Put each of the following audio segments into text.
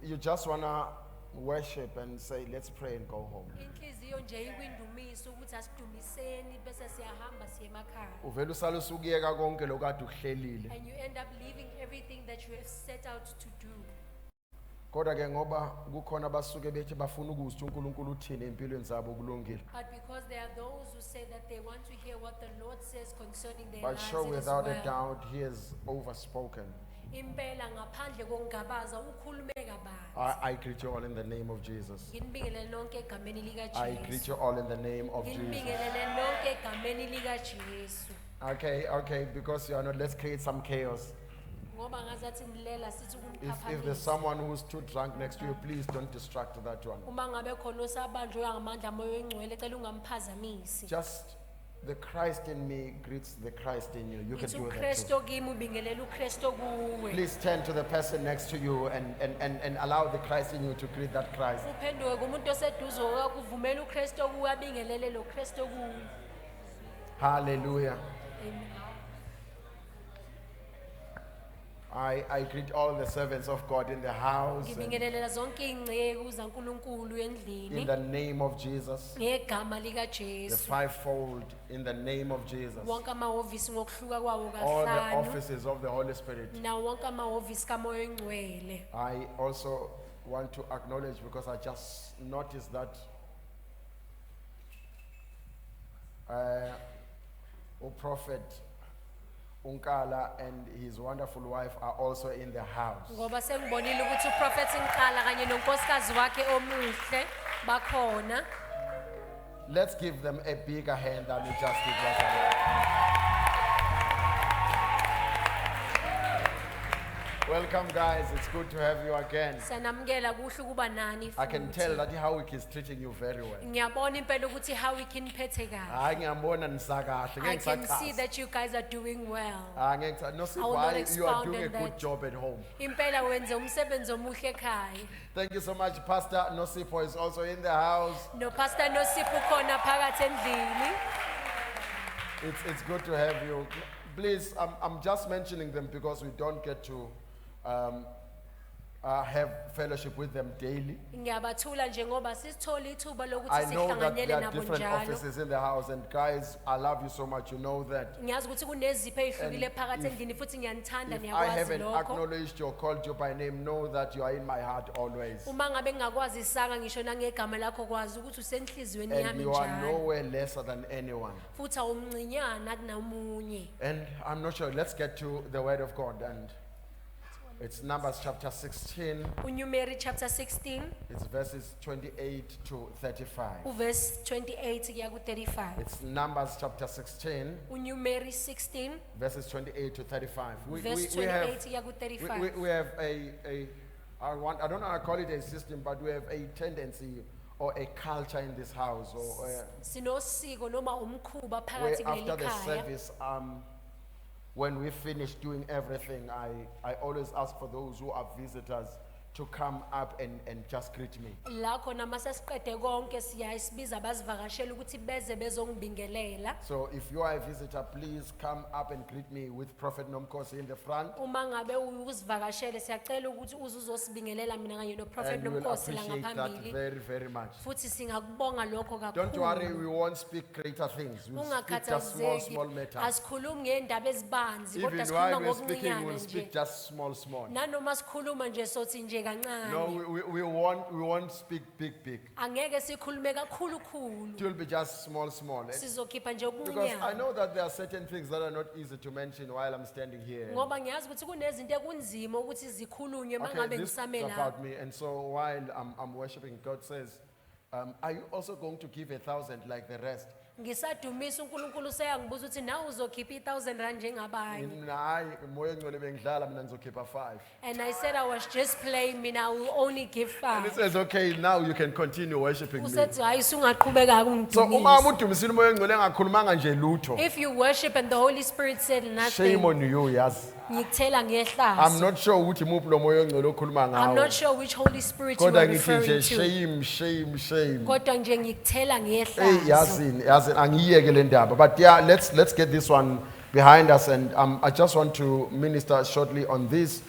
You just want to worship and say, let's pray and go home. Uvela usale usukuyeka konke lokade ukuhlelile. And you end up leaving everything that you have set out to do. Kodwa ke ngoba kukhona abasuke bethi bafuna ukuzwa uNkulunkulu uthini empilweni zabo kulungile. But because there are those who say that they want to hear what the Lord says concerning their But lives, sure, it is without a well. doubt, he has overspoken. Impela ngaphandle kokungabaza ukhulume kabanzi. I greet you all in the name of Jesus. Nginibingelele nonke egameni lika I Jesu. greet you all in the name of Jesus. Nginibingelele nonke egameni lika Jesu. Okay, because you are not, let's create some chaos. Ngoba ngazathi nilela sithi If there's someone who's too drunk next to you, please don't distract that one. uma ngabe khona osabanjwe ngamandla moyo engcwele cela ungamphazamisi. Just the Christ in me greets the Christ in you. You can Ithi do that too. uKristu kimi ubingelela uKristu kuwe. Please turn to the person next to you and allow the Christ in you to greet that Christ. Uphenduke kumuntu oseduze kwakho uvumela uKristu kuwe abingelele lo Kristu kuwe. Hallelujah. Amen. I greet all the servants of God in the house Ngibingelela zonke ingceku zaNkulunkulu in endlini the name of Jesus. ngegama lika The Jesu. fivefold in the name of Jesus. Wonke amahhovisi ngokuhluka kwawo All the kahlanu. offices of the Holy Spirit. Na wonke amahhovisi kamoya engcwele. I also want to acknowledge because I just noticed that Prophet Unkala and his wonderful wife are also in the house. Ngoba sengibonile ukuthi uProphet Nkala kanye nonkosikazi wakhe omuhle bakhona. Let's give them a bigger hand than we just did last time. Welcome, guys. It's good to have you again. Sanamukela kuhle ukuba nani I can futhi. tell that Howick is treating you very well. Ngiyabona impela ukuthi how we can phethe kahle. Hayi ngiyambona nisakahle I can see ngengisachasa. that you guys are doing well. No, I will not you are doing a expound on good that. job at home. Impela wenze umsebenzi omuhle ekhaya. Thank you so much. Pastor Nosipo is also in the house. No Pastor Nosipho khona phakathi endlini. It's good to have you. Please, I'm just mentioning them because we don't get to have fellowship with them daily. Ngiyabathula nje ngoba sisithola ithuba lokuthi I know that sihlanganyele there are nabo different njalo. offices in the house, and guys, I love you so much. You know that. Ngiyazi ukuthi kunezipho ezihlukile And phakathi if- endlini futhi ngiyanithanda If I niyakwazi haven't lokho. acknowledged you or called you by name, know that you are in my heart always. Uma ngabe ngingakwazi isaka ngisho nangegama lakho kwazi ukuthi usenhlizweni And yami you are njalo. nowhere lesser than anyone. Futhi awumncinyana kunamunye. And I'm not sure. Let's get to the word of God. And it's Numbers chapter 16. uNumeri chapter 16 It's verses 28 to 35. uverse 28 kuya ku35. It's Numbers chapter 16, uNumeri 16 verses 28 to 35. verse 28 kuya ku35. We have I don't know how to call it a system, but we have a tendency or a culture in this house, or Sinosiko noma umkhuba where phakathi after the kuleli khaya. service, when we finish doing everything, I always ask for those who are visitors to come up and just greet me. La khona mase siqede konke siyasibiza abazivakashela ukuthi beze bezongibingelela. So if you are a visitor, please come up and greet me with Prophet Nomkosi in the front. Uma ngabe uzivakashele siyacela ukuthi uze uzosibingelela mina kanye no Prophet And we will Nomkosi la appreciate that ngaphambili. very, very much. Futhi singakubonga lokho kakhulu. Don't worry, we won't speak greater things. We'll speak just small matters. Asikhulumi ngeendaba ezibanzi kodwa Even sikhuluma while we're speaking, ngokuncinyana we'll nje. speak just small. Nanoma sikhuluma nje sothi nje kancane. No, we won't speak big. Angeke sikhulume kakhulukhulu. It will be just small. Sizokhipha nje Because I okuncinyana. know that there are certain things that are not easy to mention while I'm standing here. Ngoba ngiyazi ukuthi kunezinto ekunzima ukuthi zikhulunywe Okay, mangabe this is ngisamela. about me. And so while I'm worshiping, God says, are you also going to give 1,000 like the rest? Ngisadumisa uNkulunkulu seyangibuza ukuthi nawe uzokhipha 1,000 rand njengabanye. Hayi, moya ngcwele bengidlala mina ngizokhipha 5. And I said I was just playing, mina I will only give And he 5. says, okay, now you can continue worshiping me. Usethi hayi sungaqhubeka So uma ungidumisa. umuntu udumisile umoya ngcwele engakhulumanga nje lutho. If you worship and the Holy Spirit said Shame nothing, on you, yazi. ngikuthela I'm ngehlazo. not sure ukuthi muphi lo moya ngcwele okhuluma I'm ngawo. not sure which Holy Spirit you Kodwa are ngithi nje referring to. shame. Kodwa nje ngikuthela Hey, ngehlazo. yazini angiyeke le ndaba. But yeah, let's get this one behind us, and I just want to minister shortly on this.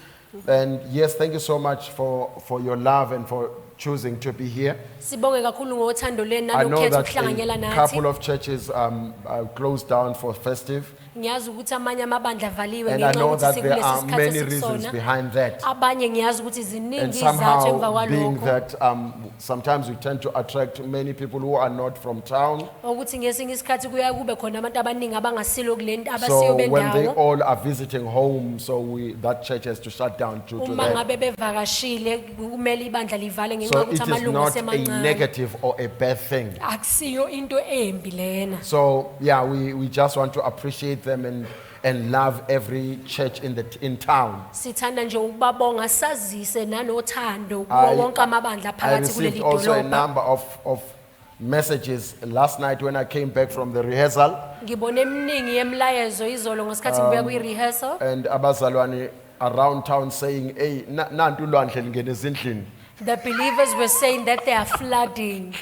And yes, thank you so much for your love and for choosing to be here. Sibonge kakhulu ngothando lenu I know nanokhetha that ukuhlanganyela a nathi. couple of churches are closed down for festive, Ngiyazi ukuthi amanye amabandla avaliwe and I ngenxa know yokuthi that there sikulesi are sikhathi many reasons esikusona. behind that. Abanye ngiyazi ukuthi And ziningi izathu emva somehow, being kwalokho. that sometimes we tend to attract many people who are not from town. Ukuthi ngesinye isikhathi kuya kube khona abantu abaningi abangasilo kulento So abasiyo when they bendawo. all are visiting home, so that church has to shut down due to Uma that. ngabe bevakashile kumele ibandla livale ngenxa So yokuthi it is amalungu not a asemancane. negative or a bad thing. Akusiyo into embi lena. So yeah, we just want to appreciate them and love every church in town. Sithanda nje ukubabonga sazise nanothando I- kuwo wonke amabandla I phakathi received kuleli also a dolobha. number of messages last night when I came back from the rehearsal, Ngibone eminingi yemlayezo izolo ngesikhathi ngibuya kwi-rehearsal. and abazalwane around town saying, hey, nantu ulwandle lingene ezindlini. The believers were saying that they are flooding.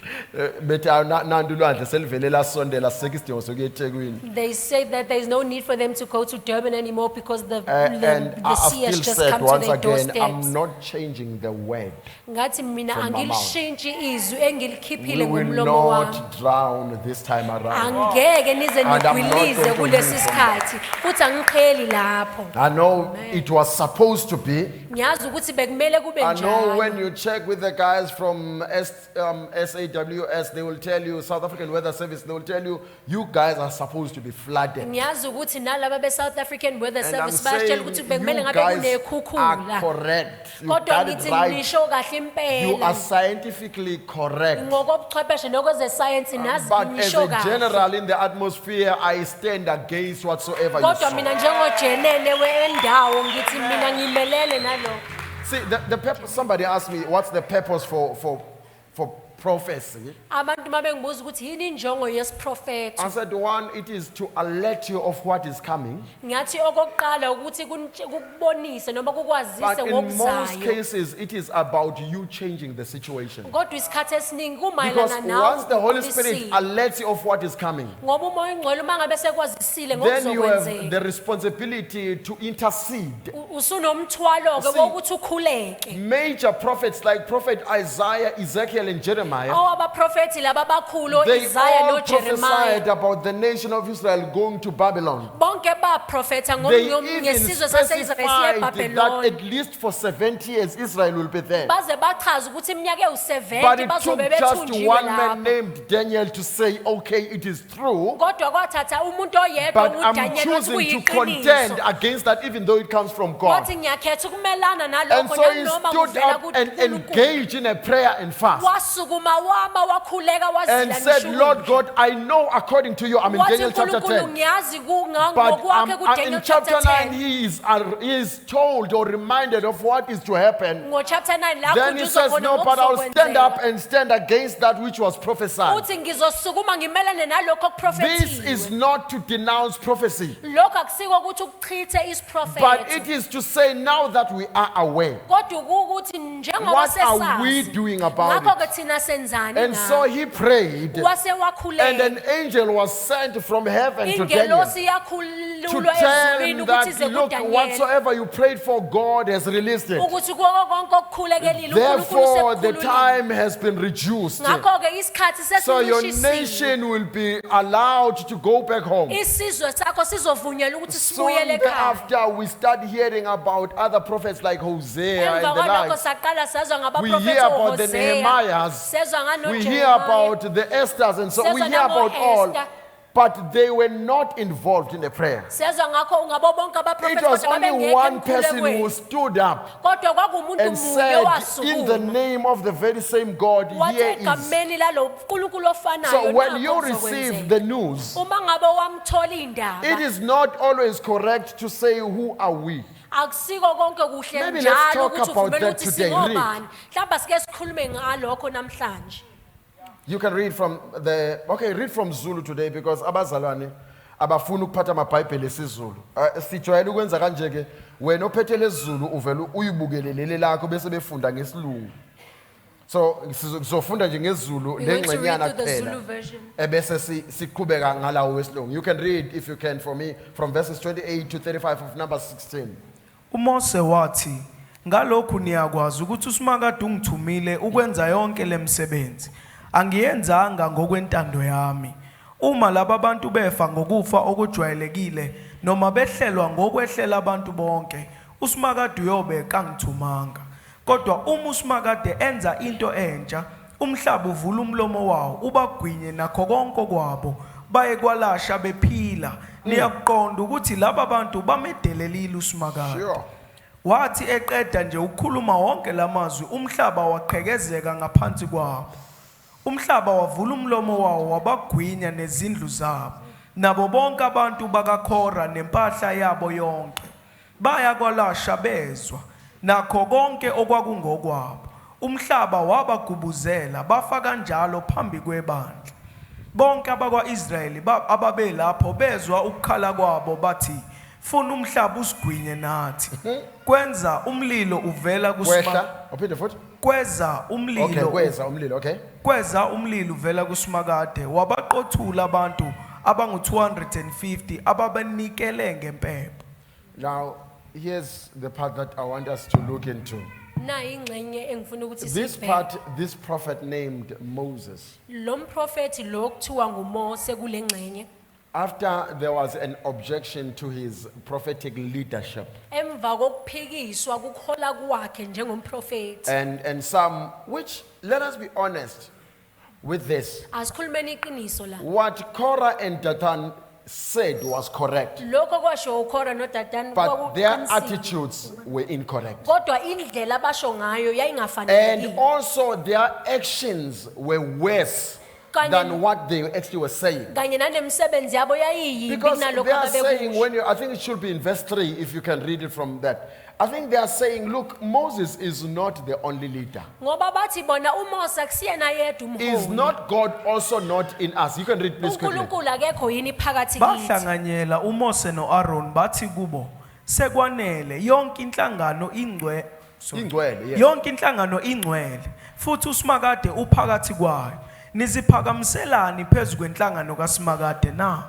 Bethi nantu ulwandle selivele lasondela sisekho isidingo sokuya eThekwini. They said that there is no need for them to go to Durban anymore because the And I sea has still just said come to once their again, doorsteps. I'm not changing the word. Ngathi mina From my mouth. angilishintshi izwi We engilikhiphile will ngomlomo wami. not drown this time around. Angeke nize And I'm not nigwilize going to kulesi leave from sikhathi futhi angiqheli lapho. I know it was supposed to be. Ngiyazi ukuthi bekumele kube I know when njalo. you check with the guys from SAWS, they will tell you, South African Weather Service, they will tell you, you guys are supposed to be flooded. Ngiyazi ukuthi nalaba be-South African Weather And I'm Service bayatshela saying ukuthi you bekumele ngabe guys are kunekhukhula. correct. You Kodwa got it ngithi right. nisho kahle You are impela. scientifically correct. Ngokobuchwepheshe nokwezesayensi nazi But as nisho a kahle. general in the atmosphere, I stand against whatsoever you Kodwa say. mina njengojenene wendawo ngithi mina ngimelene nalokho. See, the purpose, somebody asked me, what's the purpose for prophecy? Abantu mabengibuza ukuthi yini injongo yesiprofethi? I said, one, it is to alert you of what is coming. Ngathi okokuqala ukuthi kukubonise noma kukwazise But in most ngokuzayo. cases, it is about you changing the situation. Kodwa isikhathi esiningi Because kumayelana nawe. once the Holy Spirit ukukhulisile. alerts you of what is coming, Ngoba umoya ingcwele uma ngabe sekwazisile then you have ngokuzokwenzeka. the responsibility to intercede. Usunomthwalo ke See, wokuthi ukhuleke. Major prophets like Prophet Isaiah, Ezekiel, and Jeremiah, Abaprofethi laba bakhulu they Isaiah all noJeremiah. prophesied about the nation of Israel going to Babylon. Bonke baprofetha They even ngesizwe sase-Israel siye specified that eBabylon. at least for 70 years Israel will be there. Baze bachaza ukuthi iminyaka But ewu-70 it took bazobe just bethunjiwe one man lapho. named Daniel to say, okay, it is true, Kodwa kwathatha umuntu oyedwa but I'm uDaniel wathi choosing to contend kuyiqiniso. against that even though it comes from God. Wathi ngiyakhetha ukumelana And nalokho so he nanoma stood kuvela up and kuNkulunkulu. engaged in a prayer and fast Wasukuma wama wakhuleka and wazila said, ngisho Lord God, I know according to you, I'm in wathi Daniel chapter uNkulunkulu 10. ngiyazi But ngokwakhe in kuDaniel chapter chapter 9, 10. he is told or reminded of what is to happen. Ngo-chapter 9 la Then he kukhunjuzwa says, khona no, but I'll stand up ngokuzokwenzeka. and stand against that which was prophesied. Uthi ngizosukuma ngimelane nalokho This is okuprofethiwe. not to denounce prophecy, Lokho akusiko ukuthi ukuchithe but isiprofethi. it is to say now that we are aware, Kodwa ukuthi njengoba what are we sesazi. doing about Ngakho it? ke thina senzani And so ngakho? he prayed, Wase and wakhuleka. an angel was sent from heaven to Daniel Ingelosi to yakhululwa tell ezulwini him ukuthi that, ize look, kuDaniel. whatsoever you prayed for, God has released it. Ukuthi kuko konke okukhulekelile Therefore, the uNkulunkulu time has been reduced. ngakho ke isikhathi So your sesilushisiwe. nation will be allowed to go back home. Isizwe sakho sizovunyelwa ukuthi Soon sibuyele ekhaya. thereafter, we start hearing about other prophets like Hosea Emva and the kwalokho likes. saqala sazwa We ngabaprofethi hear about the oHosea, Nehemiahs. sezwa We hear nganoJeremiah, about the Esthers, and so we sezwa hear about all. nango-Esther, But they were not involved in the prayer. sezwa ngakho ngabo bonke It abaprofethi was kodwa only babengekho one person who emkhulekweni. stood up Kodwa kwakumuntu and munye said, in the owasukuma name of the very same God, wathi here is. egameni lalo nkulunkulu ofanayo So when nakho you receive kuzokwenzeka. the news, Uma ngabe wamthola indaba it is not always correct to say, who are we? akusiko konke kuhle Maybe let's njalo talk ukuthi about uvumele that ukuthi today. singobani. Mhlawumbe sike sikhulume ngalokho namhlanje. You can read from read from Zulu today because abazalwane abafuna ukuphatha amabhayibheli esiZulu. Sijwayele ukwenza kanje ke wena ophethe lesiZulu uvela uyibukele leli lakho bese befunda ngesilungu. So sizofunda nje ngesiZulu We're going to read lengcenyana through the kuphela. Zulu version. Ebese siqhubeka ngalawo wesilungu. You can read if you can for me from verses 28 to 35 of Numbers 16. uMose wathi ngalokhu niyakwazi ukuthi uSimakade ungithumile ukwenza yonke lemsebenzi angiyenzanga ngokwentando yami uma laba bantu befa ngokufa okujwayelekile noma behlelwa ngokwehlela abantu bonke uSimakade uyobe kangithumanga kodwa uma uSimakade enza into entsha umhlaba uvula umlomo wawo ubagwinye nakho konke kwabo baye kwalasha bephila niyakuqonda ukuthi laba bantu bamedelelile uSimakade Sure. wathi eqeda nje ukukhuluma wonke lamazwi umhlaba waqhekezeka ngaphansi kwabo umhlaba wavula umlomo wawo wabagwinya nezindlu zabo nabo bonke abantu bakaKhora nempahla yabo yonke baya kwalasha bezwa nakho konke okwakungokwabo umhlaba wabagubuzela bafa kanjalo phambi kwebandla bonke abakwaIsrayeli ababe lapho bezwa ukukhala kwabo bathi funa umhlaba usigwinye nathi kwenza umlilo uvela Kwehla, uphinde futhi. kweza Okay, umlilo kweza umlilo, okay? kweza umlilo uvela kuSimakade wabaqothula abantu abangu 250 ababenikele ngempepho Now, here's the part that I want us to look into. Na ingxenye engifuna ukuthi This sibheke. part, this prophet named Moses, Lo mprofeti lo kuthiwa nguMose kule ngxenye after there was an objection to his prophetic leadership, emva kokuphikiswa ukuhola kwakhe njengomprofeti and some, which, let us be honest with this, asikhulumeni iqiniso la what Korah and Dathan said was correct, lokho kwasho uKhora noDatani but their kwakuqinisile. attitudes were incorrect. Kodwa indlela abasho ngayo And yayingafanelekile also their actions were worse Kanye- than what they actually were saying. kanye nanemsebenzi yabo yayiyimbi Because they kunalokho are saying, ababekusho when you, I think it should be in verse 3, if you can read it from that. I think they are saying, look, Moses is not the only leader. ngoba bathi bona uMose akusiyena yedwa Is umholi not God also not in us? You can read please quickly. uNkulunkulu akekho yini phakathi kithi bahlanganyela uMose noAaron bathi kubo sekwanele yonke inhlangano Ingcwele, yes. yonke inhlangano ingcwele futhi uSimakade uphakathi kwayo niziphakamiselani phezukwenhlangano kaSimakade na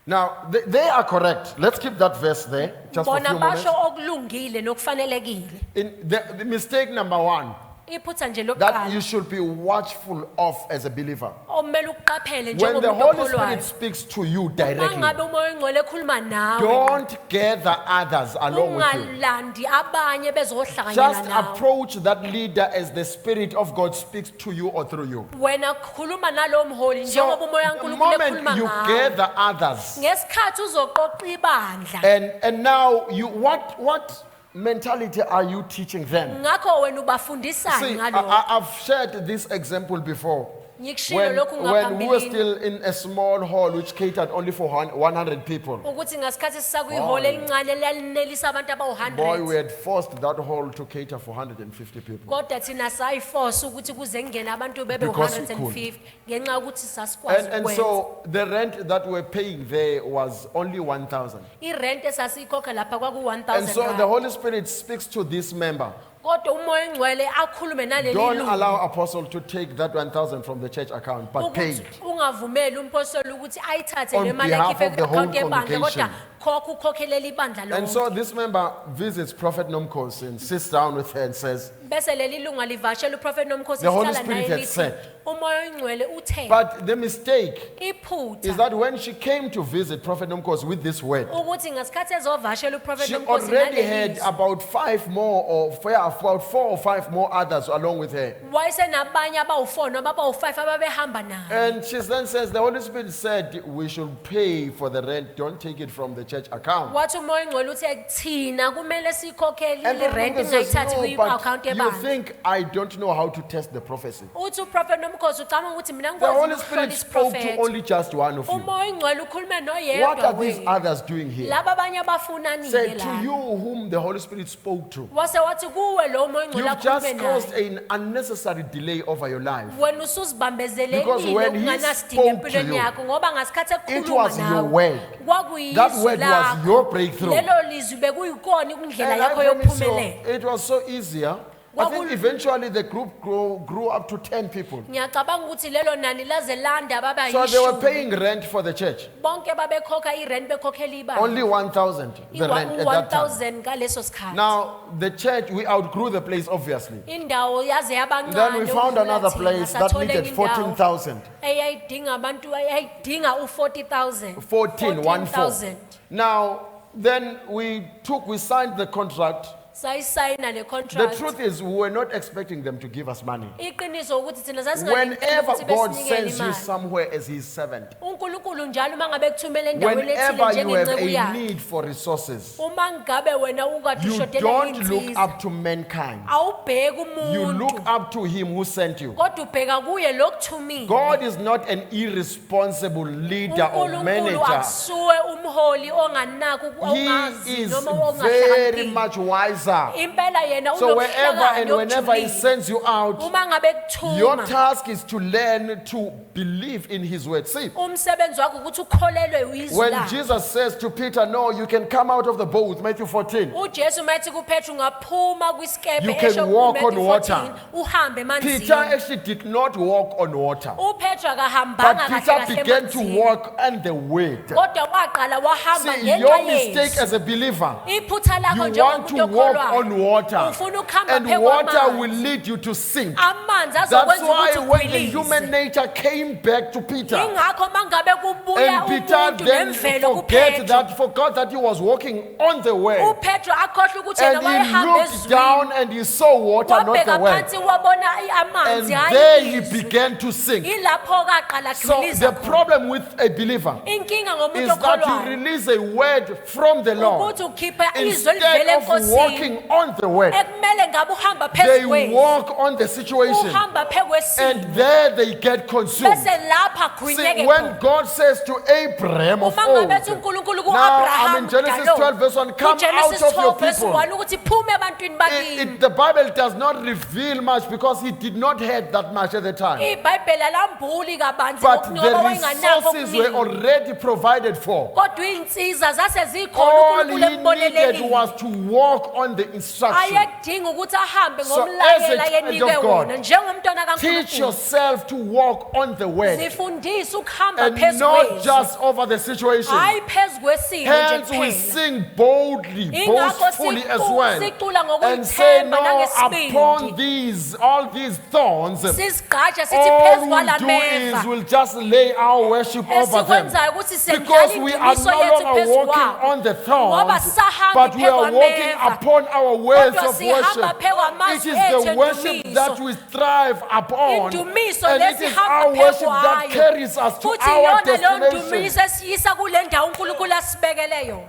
Now, they are correct. Let's keep that verse there, just for a bona few moments. basho okulungile nokufanelekile In the mistake number one, iphutha nje that you lokuqala should be watchful of as a believer. omele uqaphele When the njengomuntu Holy Spirit okholwayo speaks to you directly, mangabe umoya ongcwele ekhuluma nawe don't gather others along with you. ungalandi abanye bezohlanganyela Just nawe approach that leader as the Spirit of God speaks to you or through you. wena khuluma nalowo mholi So, njengoba umoya the kaNkulunkulu moment ekhuluma you ngawe gather others, ngesikhathi uzoqoqa ibandla and now you what mentality are you teaching them? ngakho wena ubafundisani See, ngalokho I've shared this example before. ngikushilo lokhu When we were ngaphambilini still in a small hall which catered only for 100 people. ukuthi ngasikhathi sisakuyihole elincane elinelisa abantu Boy, we abawu-100 had forced that hall to cater for 150 people. kodwa thina sayiforce ukuthi kuze kungene abantu bebe Because we u-150 ngenxa yokuthi sasikwazi And ukwenza so the rent that we're paying there was only 1,000. irent esasiyikhokha lapha And so the kwaku-1,000 Holy Spirit speaks to this member. kodwa umoya engcwele akhulume naleli Don't lungu allow apostle to take that 1,000 from the church account, but pay ukuthi it. ungavumeli umpostoli ukuthi ayithathe On le mali behalf akhiphe of the whole ku-akhawunti yebandla congregation. kodwa khokha ukhokhelela ibandla And lonke so this member visits Prophet Nomkos and sits down with her and says, bese leli lunga livashela uprofethi nomkhosi The Holy lihlala Spirit naye had lithi said. umoya engcwele uthe but the mistake is iphutha that when she came to visit Prophet Nomkos with this word, ukuthi ngasikhathi ezovashela uprofethi she nomkhosi already had naleli about 5 more about 4 or 5 more others along with her. wayesenabanye abawu-4 noma abawu-5 ababehamba naye And she then says, the Holy Spirit said, we should pay for the rent, don't take it from the church account. wathi umoya engcwele uthe thina kumele siyikhokhele And Prophet irent Nomkos says, ingayithathi no, kwi-akhawunti but you yebandla think I don't know how to test the prophecy. uthi uprofethi nomkhosi ucabanga ukuthi mina The Holy ngikwazi Spirit ukuhlola spoke to isiprofethi only just one of you. umoya engcwele ukhulume What noyedwa are these wenu others doing here? laba abanye abafunanile Say to la you whom the Holy Spirit spoke to. wase wathi kuwe lo moya engcwele You've just akhulume caused naye an unnecessary delay over your life. wena Because usuzibambezelekile when he okunganasidingo spoke to empilweni you, yakho ngoba ngasikhathi It ekukhuluma was your nawe word. kwakuyizwi That word was lakho. your breakthrough. lelo lizwi bekuyikona indlela And I yakho promise yokuphumelela you, it was so easier I think eventually the group grew up to 10 people. Ngiyacabanga ukuthi lelo nani laze landa baba So they were yishumi. paying rent for the church. Bonke babekhokha irent bekhokhela ibanga. Only 1,000 the rent at that time. 1000 ngaleso sikhathi. Now, the church, we outgrew the place, obviously. Indawo yaze yabancane. Then we found ukudlula another thina, place that sathola needed enye indawo 14,000. eyayidinga abantu eyayidinga u40,000. 14,000. Now, then we signed the contract. Sayisayina le The contract. truth is, we were not expecting them to give us money. Iqiniso ukuthi thina Whenever God sends you imali. somewhere as His servant, uNkulunkulu njalo mangabe kuthumela endaweni whenever ethile you have njengenceku a yakhe. need for resources, Uma ngabe wena ukade you ushodela don't look insiza. up to mankind. Awubheki You look umuntu. up to Him who sent you. Kodwa ubheka kuye lokuthumile. God is not an irresponsible leader or uNkulunkulu manager. akusuwe umholi onganaki ongazi He is noma very ongahlakaniphile. much wiser. Impela yena So wherever and unobuhlakani whenever He obujulile. sends you out, Uma ngabe your kuthuma task is to learn to believe in His word. See, umsebenzi wakho ukuthi ukholelwe uyizwi when lakhe. Jesus says to Peter, no, you can come out of the boat, Matthew 14. uJesu mayethi kuPetru ungaphuma kwisikepe You can esho walk on kuMatthew water. 14, uhambe Peter emanzini. actually did not walk on water, uPetru but akahambanga kahle Peter kahle began to emanzini. walk on the word. Kodwa waqala wahamba See, your ngenxa mistake yesu. as a believer, Iphutha lakho you want to njengomuntu walk okholwayo. on water, Ufuna ukuhamba and phezu water kwamanzi. will lead you to sink. Amanzi That's azokwenza why ukuthi when the ugwilize. human nature came back to Peter, Ingakho mangabe kubuya and Peter umuntu then nemvelo forgot that he was walking on the way, uPetru akhohlwa ukuthi and yena he wayehamba looked down and he saw water, not the wabheka way, phansi wabona and amanzi there he ayizwi. began to sink. Ilapho kaqala So agwiliza the khona. problem with a believer Inkinga ngomuntu is that you okholwayo release a word from the Lord ukuthi ukhiphe izwi instead elivela of enkosini walking on the word. ekumele ngabe uhamba They phezu kwezwi. walk on the situation, Uhamba phezu kwesimo and there they get consumed. bese lapha See, agwinyeke when khona. God says to Abraham of Uma old, ngabe ethi uNkulunkulu now I'm ku-Abraham in Genesis kudalo, 12 verse 1, come out kuGenesis of your 12 verse people. 1 ukuthi phume ebantwini bakini. The Bible does not reveal much because he did not have that much at the time. iBhayibheli alambuli kabanzi But ngoba the wayenganakho resources were okuningi. already provided for. Kodwa iy'nsiza zase zikhona All uNkulunkulu he needed embonelelile. was to walk on the instruction. Ayedinga ukuthi ahambe So, as a ngomlayela child ayenikwe of God, wona njengomntwana Teach kaNkulunkulu. yourself to walk on the word Zifundise ukuhamba and phezu not kwezwi. just over the situation. Hayi phezu kwesimo nje Hence we kuphela. sing boldly, Ingakho boastfully as well, sicula and say, no, nangesibindi. upon all these thorns, Sisigqaja sithi all phezu we'll kwala do meva. is we'll just lay our worship over them. Esikwenzayo ukuthi Because sendlala we are indumiso no yethu longer phezu walking kwabo. on the Ngoba thorns, sahambi but we phezu are walking kwameva. upon our words Kodwa of sihamba worship. phezu kwamazwi It is ethu the worship endumiso. that we thrive upon, Indumiso and it is lesihamba our phezu worship that kwayo. carries us to Futhi our yona leyo destination. ndumiso esiyisa kule ndawo uNkulunkulu asibekele yona.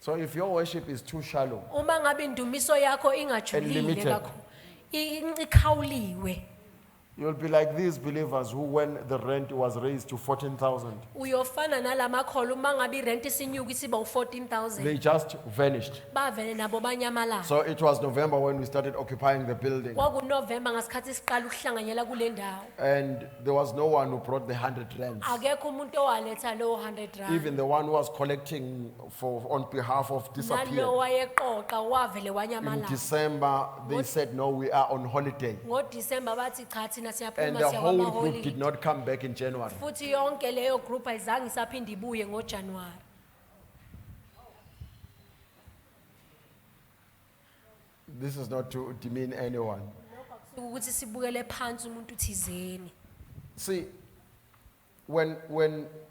So if your worship is too shallow, Uma ngabe indumiso yakho And ingajulile limited. kakhulu. Ikhawuliwe. you'll be like these believers who, when the rent was raised to 14,000, Uyofana nalamakholwa uma ngabe irent isinyuka isiba u14,000. they just vanished. Bavele nabo banyamalala. So it was November when we started occupying the building, KwakuNovember ngasikhathi siqala ukuhlanganyela kule ndawo. and there was no one who brought the 100 rands. Akekho umuntu owaletha lo 100 rand. Even the one who was collecting on behalf of Nalo disappeared. wayeqoqa wavele In wanyamala. December, they said, no, we are on holiday. NgoDecember bathi cha thina And siyaphuma the whole siyawama group did holiday. not come back in January. Futhi yonke leyo group ayizange isaphinde ibuye ngoJanuary. This is not to demean anyone. Ukuthi sibukele phansi umuntu thizeni. See, when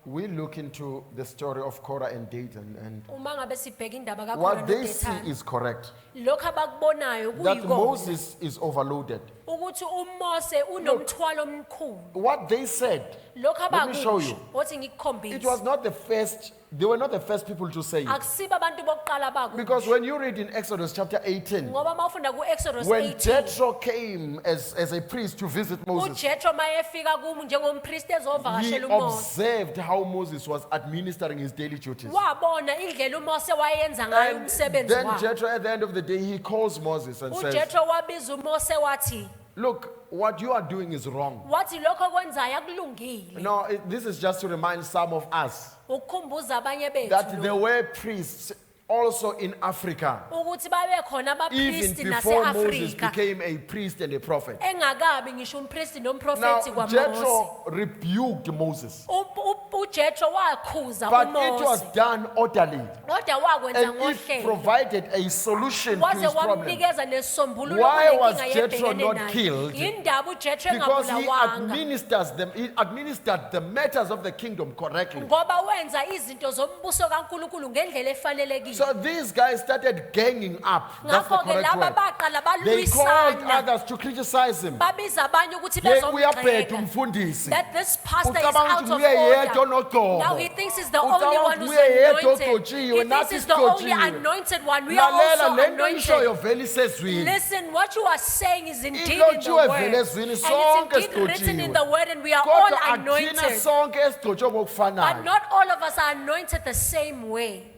we look into the story of Korah and Dathan, and Uma ngabe sibheka indaba kaKhora what they see noDathani. is correct, Lokho abakubonayo that kuyikona. Moses is overloaded. Ukuthi uMose unomthwalo omkhulu. What they said, Lokho let me show abakusho you. othi It ngikukhombise. was not the first, they were not the first people to say it. Akusiba abantu bokuqala bakusho. Because when you read in Exodus chapter 18, Ngoba mawufunda kuExodus when 18. Jethro came as a priest to visit Moses, uJethro mayefika kumu njengompriest he ezovakashela uMose. observed how Moses was administering his daily duties. Wabona indlela uMose wayenza ngayo And umsebenzi then wakhe. Jethro, at the end of the day, he calls Moses and says, uJethro wabiza uMose wathi, look, what you are doing is wrong. wathi lokho okwenzayo akulungile. No, this is just to remind some of us Ukukhumbuza abanye bethu. that lo. there were priests also in Africa, ukuthi babe khona even abapristi before Moses nase-Afrika became a priest and a prophet. engakabi ngisho umpristi Now, nomprofethi kwaMose. Jethro rebuked Moses, uJethro wakhuza but it was uMose done orderly. kodwa wakwenza And it ngohlelo provided a solution to waze his problem. wamnikeza nesombululo Why was kulenkinga Jethro yebhekene not nayo. killed? Yindaba uJethro Because he engabulawanga he administered the matters of the kingdom correctly. ngoba wenza izinto zombuso kaNkulunkulu ngendlela efanelekile. So these guys started ganging up. That's the Ngakho ke correct laba word. baqala They called balwisana others to criticize him. babiza abanye ukuthi Ye uyabheda bezomgxeka umfundisi. that this pastor is Ucabanga out ukuthi of nguye yedwa order. onogqobo. Now he thinks he's the Ucabanga only one ukuthi who's nguye yedwa anointed. ogcotshiwe, He thinks nathi he's the only sigcotshiwe. anointed one. We are Lalela also lento ishoyo anointed. vele isezwini. Listen, what you are saying is indeed in the Ilotshiwe word. vele And ezwini, it's sonke indeed written in sigcotshiwe. the word and we are all Kodwa akuthina anointed. sonke esigcotshwe But ngokufanayo. not all of us are anointed the same way.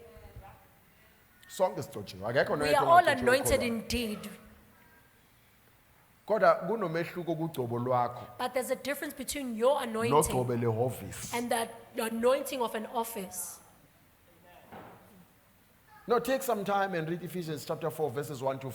Sonke sigcotshiwe. Akekho We noyedwa are all ongagcotshiwe anointed ukholwayo. indeed. Kodwa kunomehluko kugcobo lwakho But there's a difference between your anointing nogcobo lehhovisi. and the anointing of an office. No, take some time and read Ephesians chapter 4 verses 1 to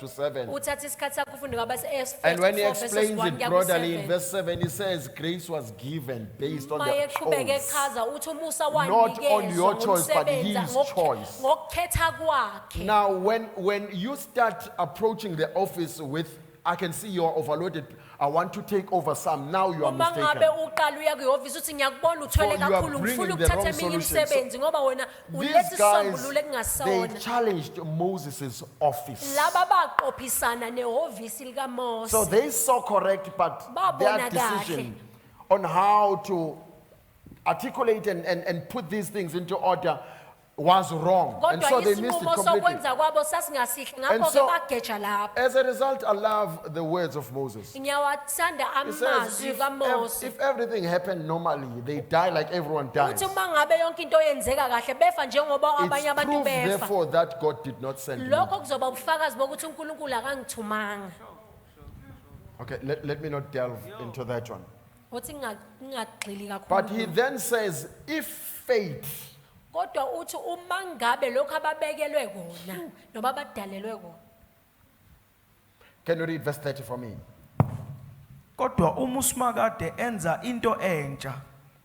7. Uthatha isikhathi sakho ufunde ngabase And when he 4 verses explains 1 it kuya broadly in ku-7. verse 7, he says grace was given based on the Mayeqhubeka choice. echaza uthi umusa Not on your wanikezwa choice, but ngomsebenza his choice. ngokukhetha kwakhe. Now, when you start approaching the office with, I can see you're overloaded, I want to take over some, now you are Uma ngabe mistaken. uqala uya kwihhovisi uthi ngiyakubona uthwele So you are kakhulu bringing ngifuna the ukuthatha wrong eminye solution. imisebenzi ngoba wena These uletha guys, isombululo they ekungasona. challenged Moses' office. Laba baqophisana nehhovisi So likaMose. they saw correct, but their Babona decision on how to articulate and put these things into order was wrong. And so Kodwa they missed it isinqumo completely. sokwenza kwabo sasingasihle And ngakho ke so- bageja lapho. As a result, I love the words of Moses. Ngiyawathanda He says, amazwi kaMose. if everything happened normally, they die like everyone dies. Uthi uma ngabe yonke into yenzeka kahle befa njengoba abanye It's abantu proof, befa. therefore, that God did not send me. Lokho kuzoba ubufakazi bokuthi uNkulunkulu akangithumanga. Okay, let me not delve into that one. Uthi ngingagxili But he kakhulu. then says, if faith Kodwa uthi uma ngabe lokho ababekelwe kona noba badalelwe kona. Can you read verse 30 for me? Kodwa uma uSimakade enza into entsha,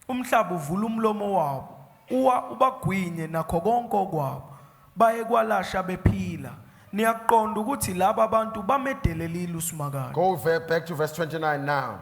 umhlaba uvula umlomo wabo, ubagwinye nakho konke okwabo, baye kwalasha bephila. Niyaqonda ukuthi laba abantu bamedelelile uSimakade. Go back to verse 29 now.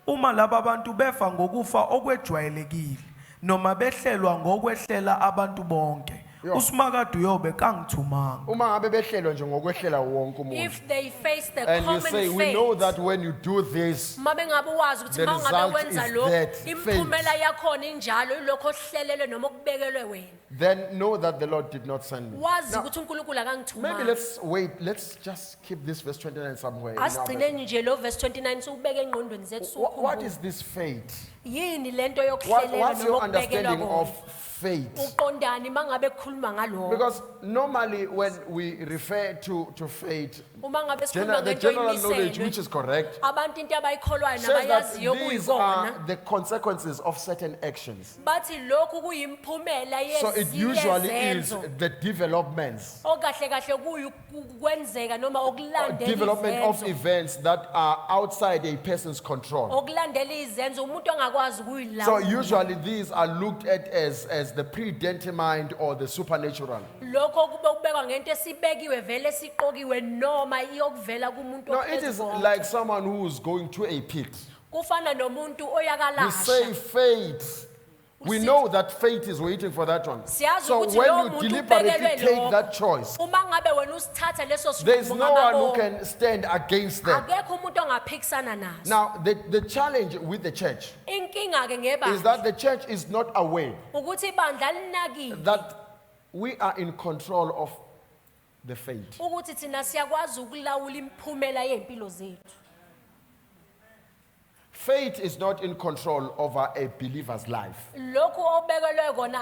Uma laba abantu befa ngokufa okwejwayelekile, noma behlelwa ngokwehlela abantu bonke, Yo. uSimakade uyobe kangithumanga. Uma ngabe behlelwa nje ngokwehlela wonke umuntu. If they face the And you common say, we know fate. that when you do this, Uma bengabe wazi ukuthi The uma ngabe result wenza is lokho that imphumela yakhona injalo ilokho ohlelelwe noma okubekelwe wena. then know that the Lord did not send me. Wazi Now, ukuthi uNkulunkulu maybe akangithumanga. let's just keep this verse 29 somewhere. in our Bible. Asigcineni nje lo verse 29 siubeke engqondweni zethu What sukhumbule. is this faith? Yini lento yokuhlelelwa What's your noma okubekelwa understanding kona? of faith? Uqondani mangabe kukhuluma ngalokho. Because normally when we refer to faith, Uma ngabe sikhuluma the ngento general knowledge which yimiselwe, is correct, abantu into abayikholwayo says that nabayaziyo these kuyikona. are the consequences of certain actions. Bathi lokhu kuyimphumela So it usually is yezenzo. the developments, Okahle kahle kuyikwenzeka noma okulandela development of izenzo. events that are outside a person's control. Okulandela izenzo umuntu ongakwazi So ukuyilawula. usually these are looked at as the predetermined or the supernatural. Lokho kube kubekwa ngento esibekiwe vele siqokiwe noma iyokuvela kumuntu No, it is ophezulu. like someone who is going to a pit. Kufana nomuntu We say oyakalasha. faith. We know that faith is waiting for that one. Siyazi So ukuthi when lowo you muntu deliberately ubekelwe take lokho. that choice, Uma ngabe wena usithatha leso there is sinqumo no one who ngamabomu, can stand against that. akekho umuntu ongaphikisana naso. Now, the challenge with the church Inkinga ke is ngebandla that the church is not aware ukuthi ibandla linakile that we are in control of the faith. ukuthi thina siyakwazi ukulawula imiphumela yempilo zethu. Fate is not in control over a believer's life. Lokhu obekelwe kona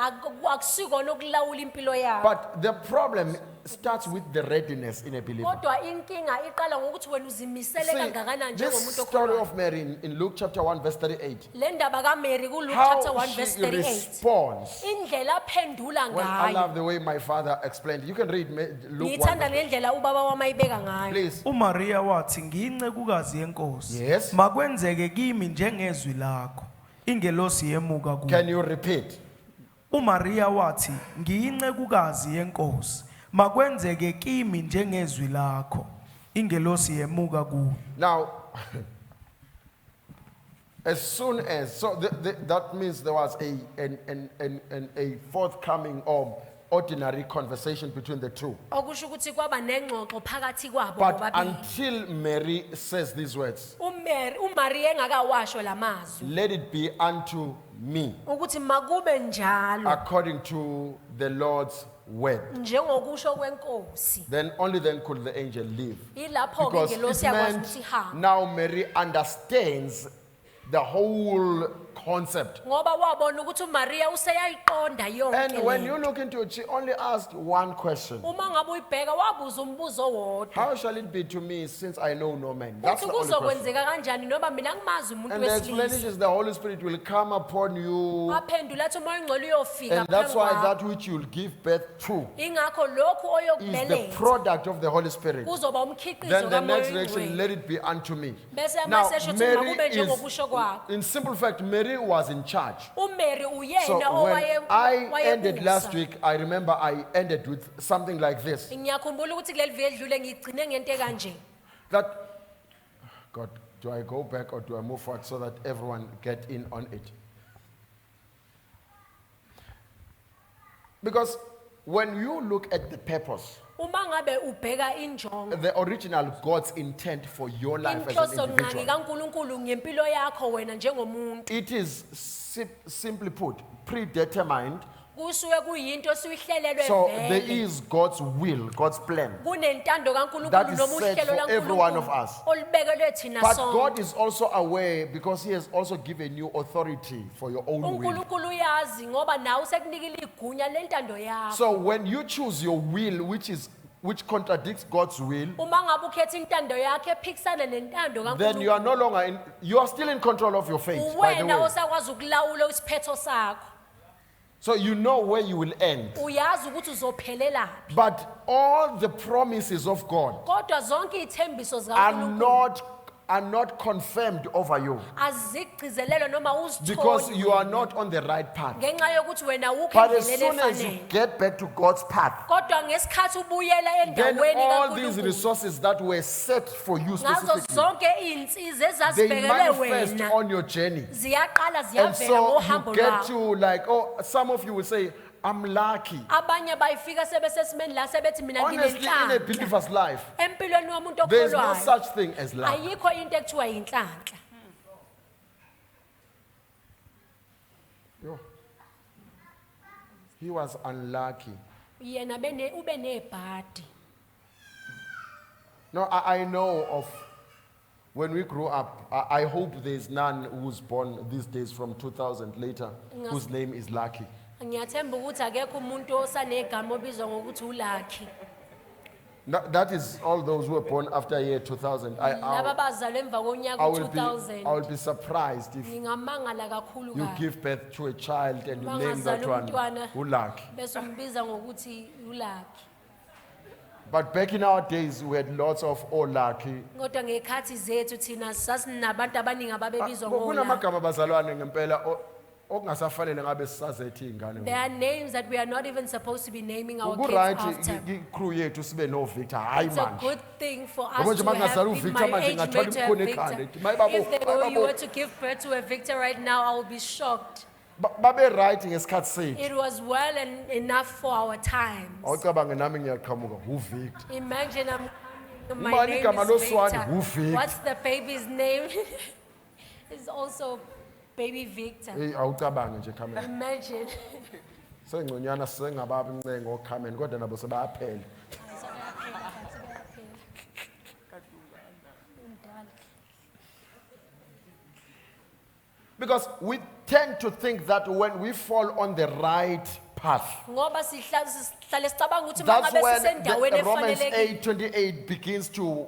akusikona ukulawula impilo yakho. But the problem starts with the readiness in a believer. Kodwa inkinga iqala ngokuthi wena uzimisele kangakanani This njengomuntu story okholwayo. of Mary in Luke chapter 1 verse 38. Le ndaba kaMary kuLuke chapter How 1 verse she 38. responds. Indlela aphendula Well, I ngayo. love the way my father explained. You can read Luke 1. Ngithanda verse- ngendlela ubaba wamayibeka ngayo. Please. uMaria wathi ngiyincekukazi yenkosi Yes. makwenzeke kimi njengezwi lakho ingelosi yemuka kuwe Can you repeat? uMaria wathi ngiyincekukazi yenkosi makwenzeke kimi njengezwi lakho ingelosi yemuka kuwe Now, as soon as, so that means there was a forthcoming or ordinary conversation between the two. Okusho ukuthi kwaba nengxoxo phakathi kwabo But bobabili. until Mary says these words, uMaria engakawasho lamazwi let it be unto me ukuthi makube njalo according to the Lord's word. njengokusho kwenkosi. Then only then could the angel leave. Ilapho ke Because ingelosi it yakwazi meant ukuthi ihambe. now Mary understands the whole concept. Ngoba wabona ukuthi uMaria useyayiqonda yonke And when you lento. look into it, she only asked one question. Uma ngabe uyibheka wabuza umbuzo wodwa. How shall it be to me since I know no man? That's Uthi the only question. kuzokwenzeka kanjani noma mina ngimazi umuntu And the explanation wesilisa. is the Holy Spirit will come upon you. Aphendula athi umoya ongcwele uyofika And that's why phambi that kwakho. which you'll give birth to Ingakho lokhu is the oyokubeletha product of the Holy Spirit. kuzoba umkhiqizo Then the kamoya next direction, ongcwele. let it be unto me. Bese Now, amasesho uthi Mary makube is, njengokusho kwakho. in simple fact, Mary was in charge. uMary So uyena when I ended wayebusa. last week, I remember I ended with something like this. Ngiyakhumbula ukuthi kuleli viki edlule ngigcine ngento kanje. That, God, do I go back or do I move forward so that everyone get in on it? Because when you look at the purpose, Uma ngabe ubheka injongo, the original God's intent for your life as inhloso an nqangi individual, kaNkulunkulu ngempilo yakho wena njengomuntu. it is simply put, predetermined. Kusuke kuyinto esihlelelwe So there vele. is God's will, God's plan. Kunentando That kaNkulunkulu is noma set uhlelo for every one of laNkulunkulu us. olubekelwe thina But sonke. God is also aware because He has also given you authority for your own will. uNkulunkulu uyazi ngoba nawe usekunikile igunya lentando yakho. So when you choose your will, which contradicts God's will, Uma ngabe ukhetha intando yakhe ephikisana nentando then you are kaNkulunkulu. no longer you are still in control of your faith, by the Uwena way. osakwazi ukulawula isiphetho sakho. So you know where you will end. Uyazi ukuthi uzophelelaphi. But all the promises of God Kodwa zonke ithembiso are zikaNkulunkulu not confirmed over you azigcizelelwe noma because uzithole you are not on the right path. ngenxa yokuthi wena ukho But as endleleni soon as you efanele. get back to God's path, Kodwa ngesikhathi ubuyela then endaweni all these kaNkulunkulu resources that were set for you ngazo specifically, zonke izinsiza they ezazibekelwe manifest wena on your journey. ziyaqala And ziyavela so you ngohambo get lwakho. to like, oh, some of you will say, I'm lucky. Abanye bayifika sebesesimeni la sebethi mina Honestly, in a nginenhlanhla. believer's life, Empilweni womuntu there's no okholwayo such thing as luck. ayikho into ekuthiwa yinhlanhla. Yo. He was unlucky. Yena ube nebhadi. No, I know of when we grew up, I hope there's none who's born these days from 2000 later whose name is Lucky. Ngiyathemba ukuthi akekho umuntu osanegama obizwa ngokuthi uLucky. That is all those who were born after year 2000. Laba bazalwa emva konyaka I will u2000. be surprised if Ngingamangala kakhulu you kabi. give birth to a child and you name that Bangazali one umntwana Lucky. bese umbiza ngokuthi uLucky. But back in our days, we had lots of oh Lucky. Kodwa ngekhathi zethu thina sasinabantu abaningi ababebizwa ngoLucky. Kunamagama bazalwane ngempela okungasafanele ngabe sisazethi ingane. There are names that we are not even supposed to be naming our kids Right, after. crew yethu sibe no Victor. Hayi It's a manje. good thing for Yabo us nje to mangazali have uVictor my manje age ngathwala mate to have imkhono Victor. ekhanda. Maye babo, If maye you were babo. to give birth to a Victor right now, I will be shocked. Babe right ngesikhathi sethu. It was well and enough for our times. Awucabange nami ngiyaqhamuka uVictor. Imagine my Ubani name igama is loswane? Victor. uVictor. What's the baby's name? It's also baby Victor. Hey awucabange nje khamela. Imagine. Sengconyana sengababa incengo okhameni kodwa nabo sebayaphela. Because we tend to think that when we fall on the right path, Ngoba sihlale sicabanga ukuthi that's mangabe when sisendaweni the Romans efanelekile 8:28 begins to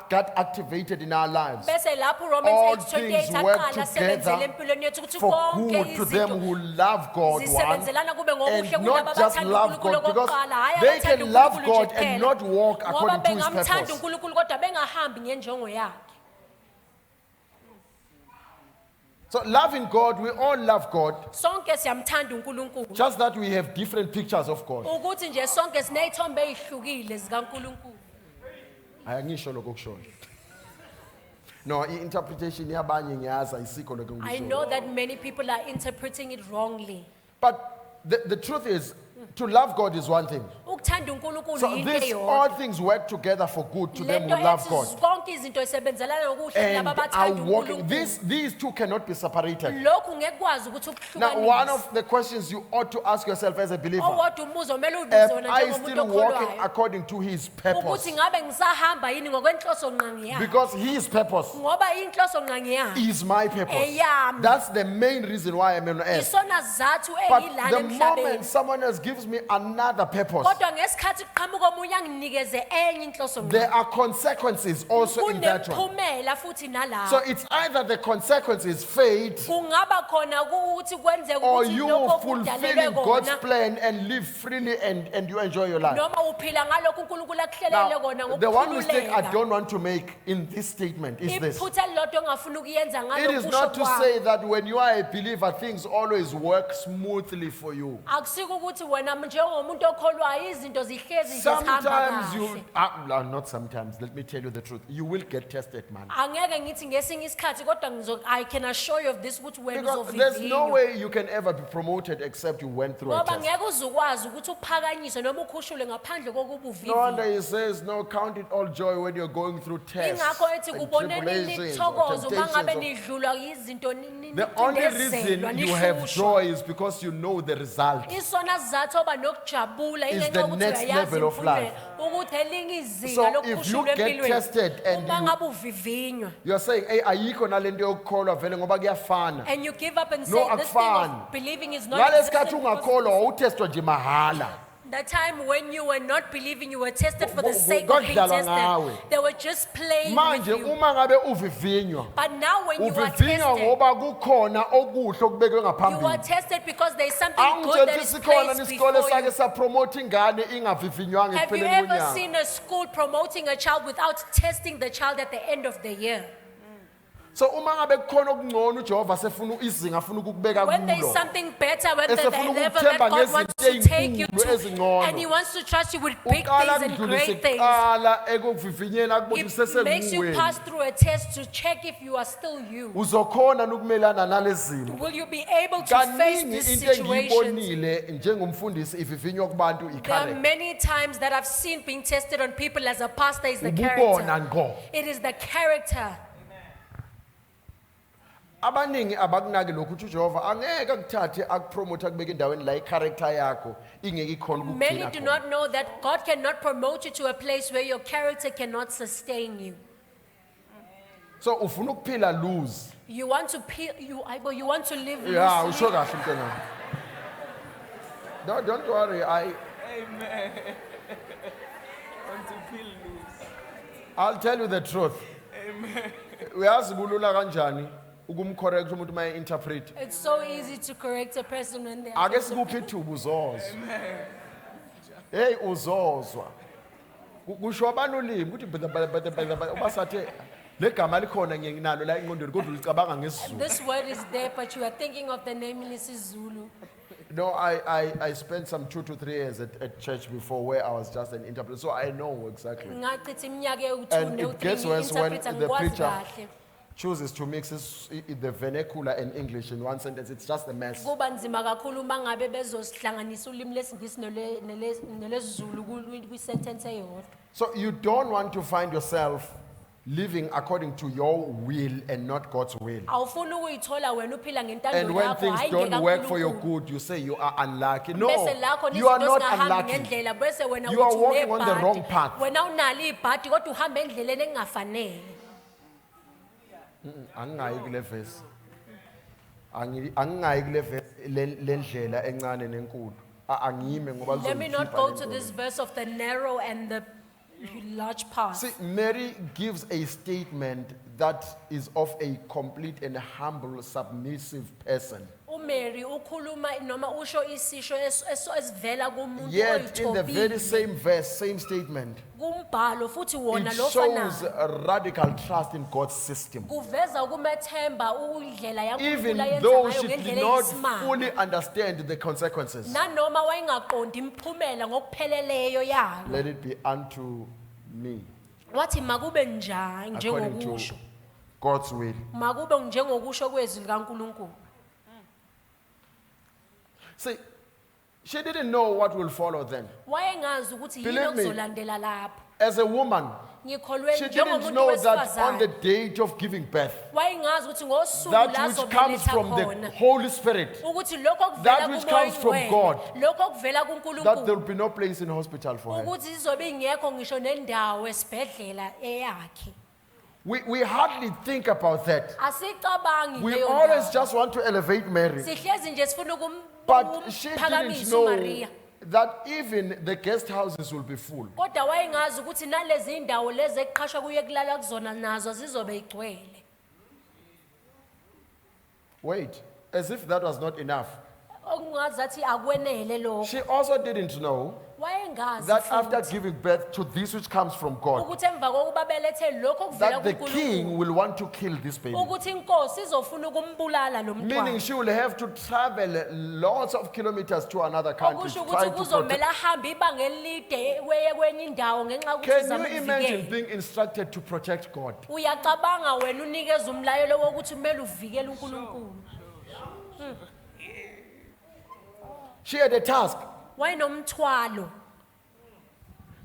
get activated in our lives. bese lapho All Romans things 8:28 work aqala sebenzele together empilweni yethu ukuthi for konke good to them izinto who love God, one, zisebenzelana kube ngokuhle and kulabo not just abathanda love uNkulunkulu God, because okokuqala hayi they abathanda can love uNkulunkulu God nje and kuphela. not walk Ngoba according to His bengamthanda purpose. uNkulunkulu kodwa bengahambi ngenjongo yakhe. So loving God, we all love God, Sonke siyamthanda uNkulunkulu. just that we have different pictures of God. Ukuthi nje sonke sineyithombe ezihlukile zikaNkulunkulu. Angisho lokho kushoyo. No, interpretation yabanye ngiyazi ayisikho lokho I ngikushoyo. know that many people are interpreting it wrongly. But the truth is, to love God is one thing. Ukuthanda uNkulunkulu So yinto this, eyodwa. all things work together for good to them who Lento love ethi God. konke izinto isebenzelana ngokuhle And laba are abathanda walking. uNkulunkulu. These two cannot be separated. Lokhu ngeke kwazi ukuthi Now, one ukuhlukanise. of the questions you ought to ask yourself as a believer, Owodwa umbuzo omele uzibuze am wena I njengomuntu still walking okholwayo. according to His purpose? Ukuthi ngabe ngisahamba yini ngokwenhloso nqangi yakhe. Because His purpose Ngoba inhloso nqangi yakhe is my purpose. eyami. That's the main reason why I'm on earth. Isona zathu But engilana the moment emhlabeni. someone else gives me another purpose, Kodwa ngesikhathi kuqhamuka omunye anginikeze enye inhloso nqangi. there are consequences also in that one. Kunemiphumela futhi So nalapho. it's either the consequences fade, Kungaba khona ukuthi kwenzeke or ukuthi you lokho fulfilling kudalelwe God's kona. plan and live freely and you enjoy your life. Noma uphila ngalokho uNkulunkulu akuhlelele kona Now, the one mistake I ngokukhululeka. don't want to make in this statement is this. Iphutha elilodwa ongafuna ukuyenza It is ngalokho not to usho say kwami. that when you are a believer, things always work smoothly for you. Akusiko ukuthi wena njengomuntu okholwayo izinto zihlezi nje zihamba Sometimes you, kahle. not sometimes, let me tell you the truth. You will get tested, man. Angeke ngithi ngesinye isikhathi kodwa I can assure you of this ukuthi wena Because there's no uzovivinywa. way you can ever be promoted except you went through a Ngoba test. ngeke uzukwazi ukuthi uphakanyiswe noma ukhushule ngaphandle kokuba No wonder uvivinywe. he says, no, count it all joy when you're going through tests Ingakho ethi and kuboneni tribulations or lithokozo uma ngabe temptations. nidlula izinto The only nicindezelwa, reason you have nihlushwa. joy is because you know the result. Isona sizathu oba nokujabula Is ingenxa the yokuthi next uyayazi level of impumelelo, life. ukuthi elinye izinga So if you lokukhushulwa get empilweni tested and uma you- ngabe uvivinywa You're saying, hey, ayikho nalento yokukholwa vele ngoba kuyafana. and you give up and No, say this thing akufani. of believing is not Ngalesikhathi existent ungakholwa because wawutestwa nje mahhala. the time when you were not believing you were tested for the Ku- sake of being kudlalwa ngawe. tested they were just playing with Manje you uma ngabe uvivinywa, but now when you are uvivinywa tested ngoba kukhona okuhle okubekwe you are ngaphambili. tested because there is something good Angitshela that ukuthi is sikhona placed isikole before sake you. sapromote ingane ingavivinywanga Have you ekupheleni ever konyaka. seen a school promoting a child without testing the child at the end of the year? So uma ngabe kukhona okungcono uJehova sefuna izinga afuna ukukubeka When there is kulo. something better, when there's Esefuna a level that ukukuthemba God wants ngezinto to take you ezinkulu, to, ezingcono. and He wants to trust you with big Uqala things and kudlulise great things, kuqala ekuvivinyeni akubona it makes you usesenguwe. pass through a test to check if you are still you. Uzokhona ukumelana nalezimo. Will you be able to face Kaningi these into situations? engiyibonile njengomfundisi ivivinywa kubantu There are ikharacter. many times that I've seen being tested on people as a pastor is the Ububona character. ngqo. It is the character. Abaningi abakunaki lokhu ukuthi uJehova angeke akuthathe akupromote akubeke endaweni la icharacter yakho ingeke ikhona Many ukugcina do khona. not know that God cannot promote you to a place where your character cannot sustain you. So ufuna ukuphila lose. You want to you want to live Yeah, loosely. usho kahle mntwana. No, don't worry. I'll tell you the truth. Uyazi kulula kanjani ukumcorrect umuntu uma interpret. It's so easy to correct a person when they Ake sikuphi ithuba uzozwa. Hey uzozwa. Kusho abantu ulimi ukuthi ubasathe legama likhona nginalo la engqondweni kodwa ulicabanga ngesizulu. This word is there, but you are thinking of the name in Zulu. No, I spent some 2 to 3 years at church before where I was just an interpreter, so I know exactly. Ngachitha iminyaka ewu-2 And it ne-3 gets worse when ngi-interpreta, the ngikwazi preacher kahle. chooses to mix the vernacular and English in one sentence. It's just a mess. Kuba nzima kakhulu uma ngabe bezosihlanganisa ulimi lesingisi nelesiZulu kwi-sentence eyodwa. So you don't want to find yourself living according to your will and not God's will. Awufuni ukuyithola wena uphila ngentando And when yakho, things hhayi don't work for your ngekaNkulunkulu. good, you say you are unlucky. No, Bese lakho you are nezinto not zingahambi unlucky. ngendlela, bese wena You are uthi walking on the unebhadi. wrong path. Wena unalo ibhadi kodwa uhamba endleleni engafanele. Angayi kule verse. Angingayi kule verse lendlela encane nenkulu. Angime ngoba Let me not lizongikhipha go le to nto this le. verse of the narrow and the large path. See, Mary gives a statement that is of a complete and humble, submissive person. uMary ukhuluma noma usho isisho esivela kumuntu Yet, in the very oyithobile same verse, same statement, kumbhalo futhi wona it lo shows fanayo a radical trust in God's system. kuveza ukumethemba indlela Even yaNkulunkulu though ayenza she ngayo did ngendlela not eyisimanga fully understand the consequences, nanoma wayengaqondi imphumela ngokupheleleyo yayo let it be unto me wathi makube njani according to njengokusho God's will. makube njengokusho kwezwi likaNkulunkulu. See, she didn't know what will follow then. Wayengazi ukuthi yini Believe me. okuzolandela lapho. As a woman, Ngikholwe she didn't njengomuntu know that on the wesifazane date of giving birth, wayengazi ukuthi ngosuku that la which comes zobeletha from the khona Holy Spirit, ukuthi lokho that okuvela which kumoya comes from oyingcwele, God, lokho okuvela that there kuNkulunkulu will be no place in hospital for her. ukuthi izobe ingekho ngisho nendawo esibhedlela eyakhe. We hardly think about that. Asicabangi We leyo always ndawo. just want to elevate Mary. Sihlezi nje sifuna But she didn't ukumphakamisa know uMaria. that even the guest houses will be full. Kodwa wayengazi ukuthi nalezi indawo lezi ekuqhashwa kuye kulala kuzona nazo zizobe igcwele. Wait, as if that was not enough. Okungazathi akwenele lokho. She also didn't know Wayengazi that after futhi giving birth to this which comes from God, ukuthi emva kokuba belethe lokho okuvela that the kuNkulunkulu king will want to kill this baby. ukuthi inkosi izofuna ukumbulala lo Meaning mntwana. she will have to travel lots of kilometers to another country Okusho trying ukuthi to kuzomela protect. ahambe ibanga elide weye kwenye indawo ngenxa yokuthi Can uzama you imagine ukuvikela. being instructed to protect God? Uyacabanga wena unikeza umlayelo wokuthi kumele uvikele uNkulunkulu. She had a task. Wayenomthwalo.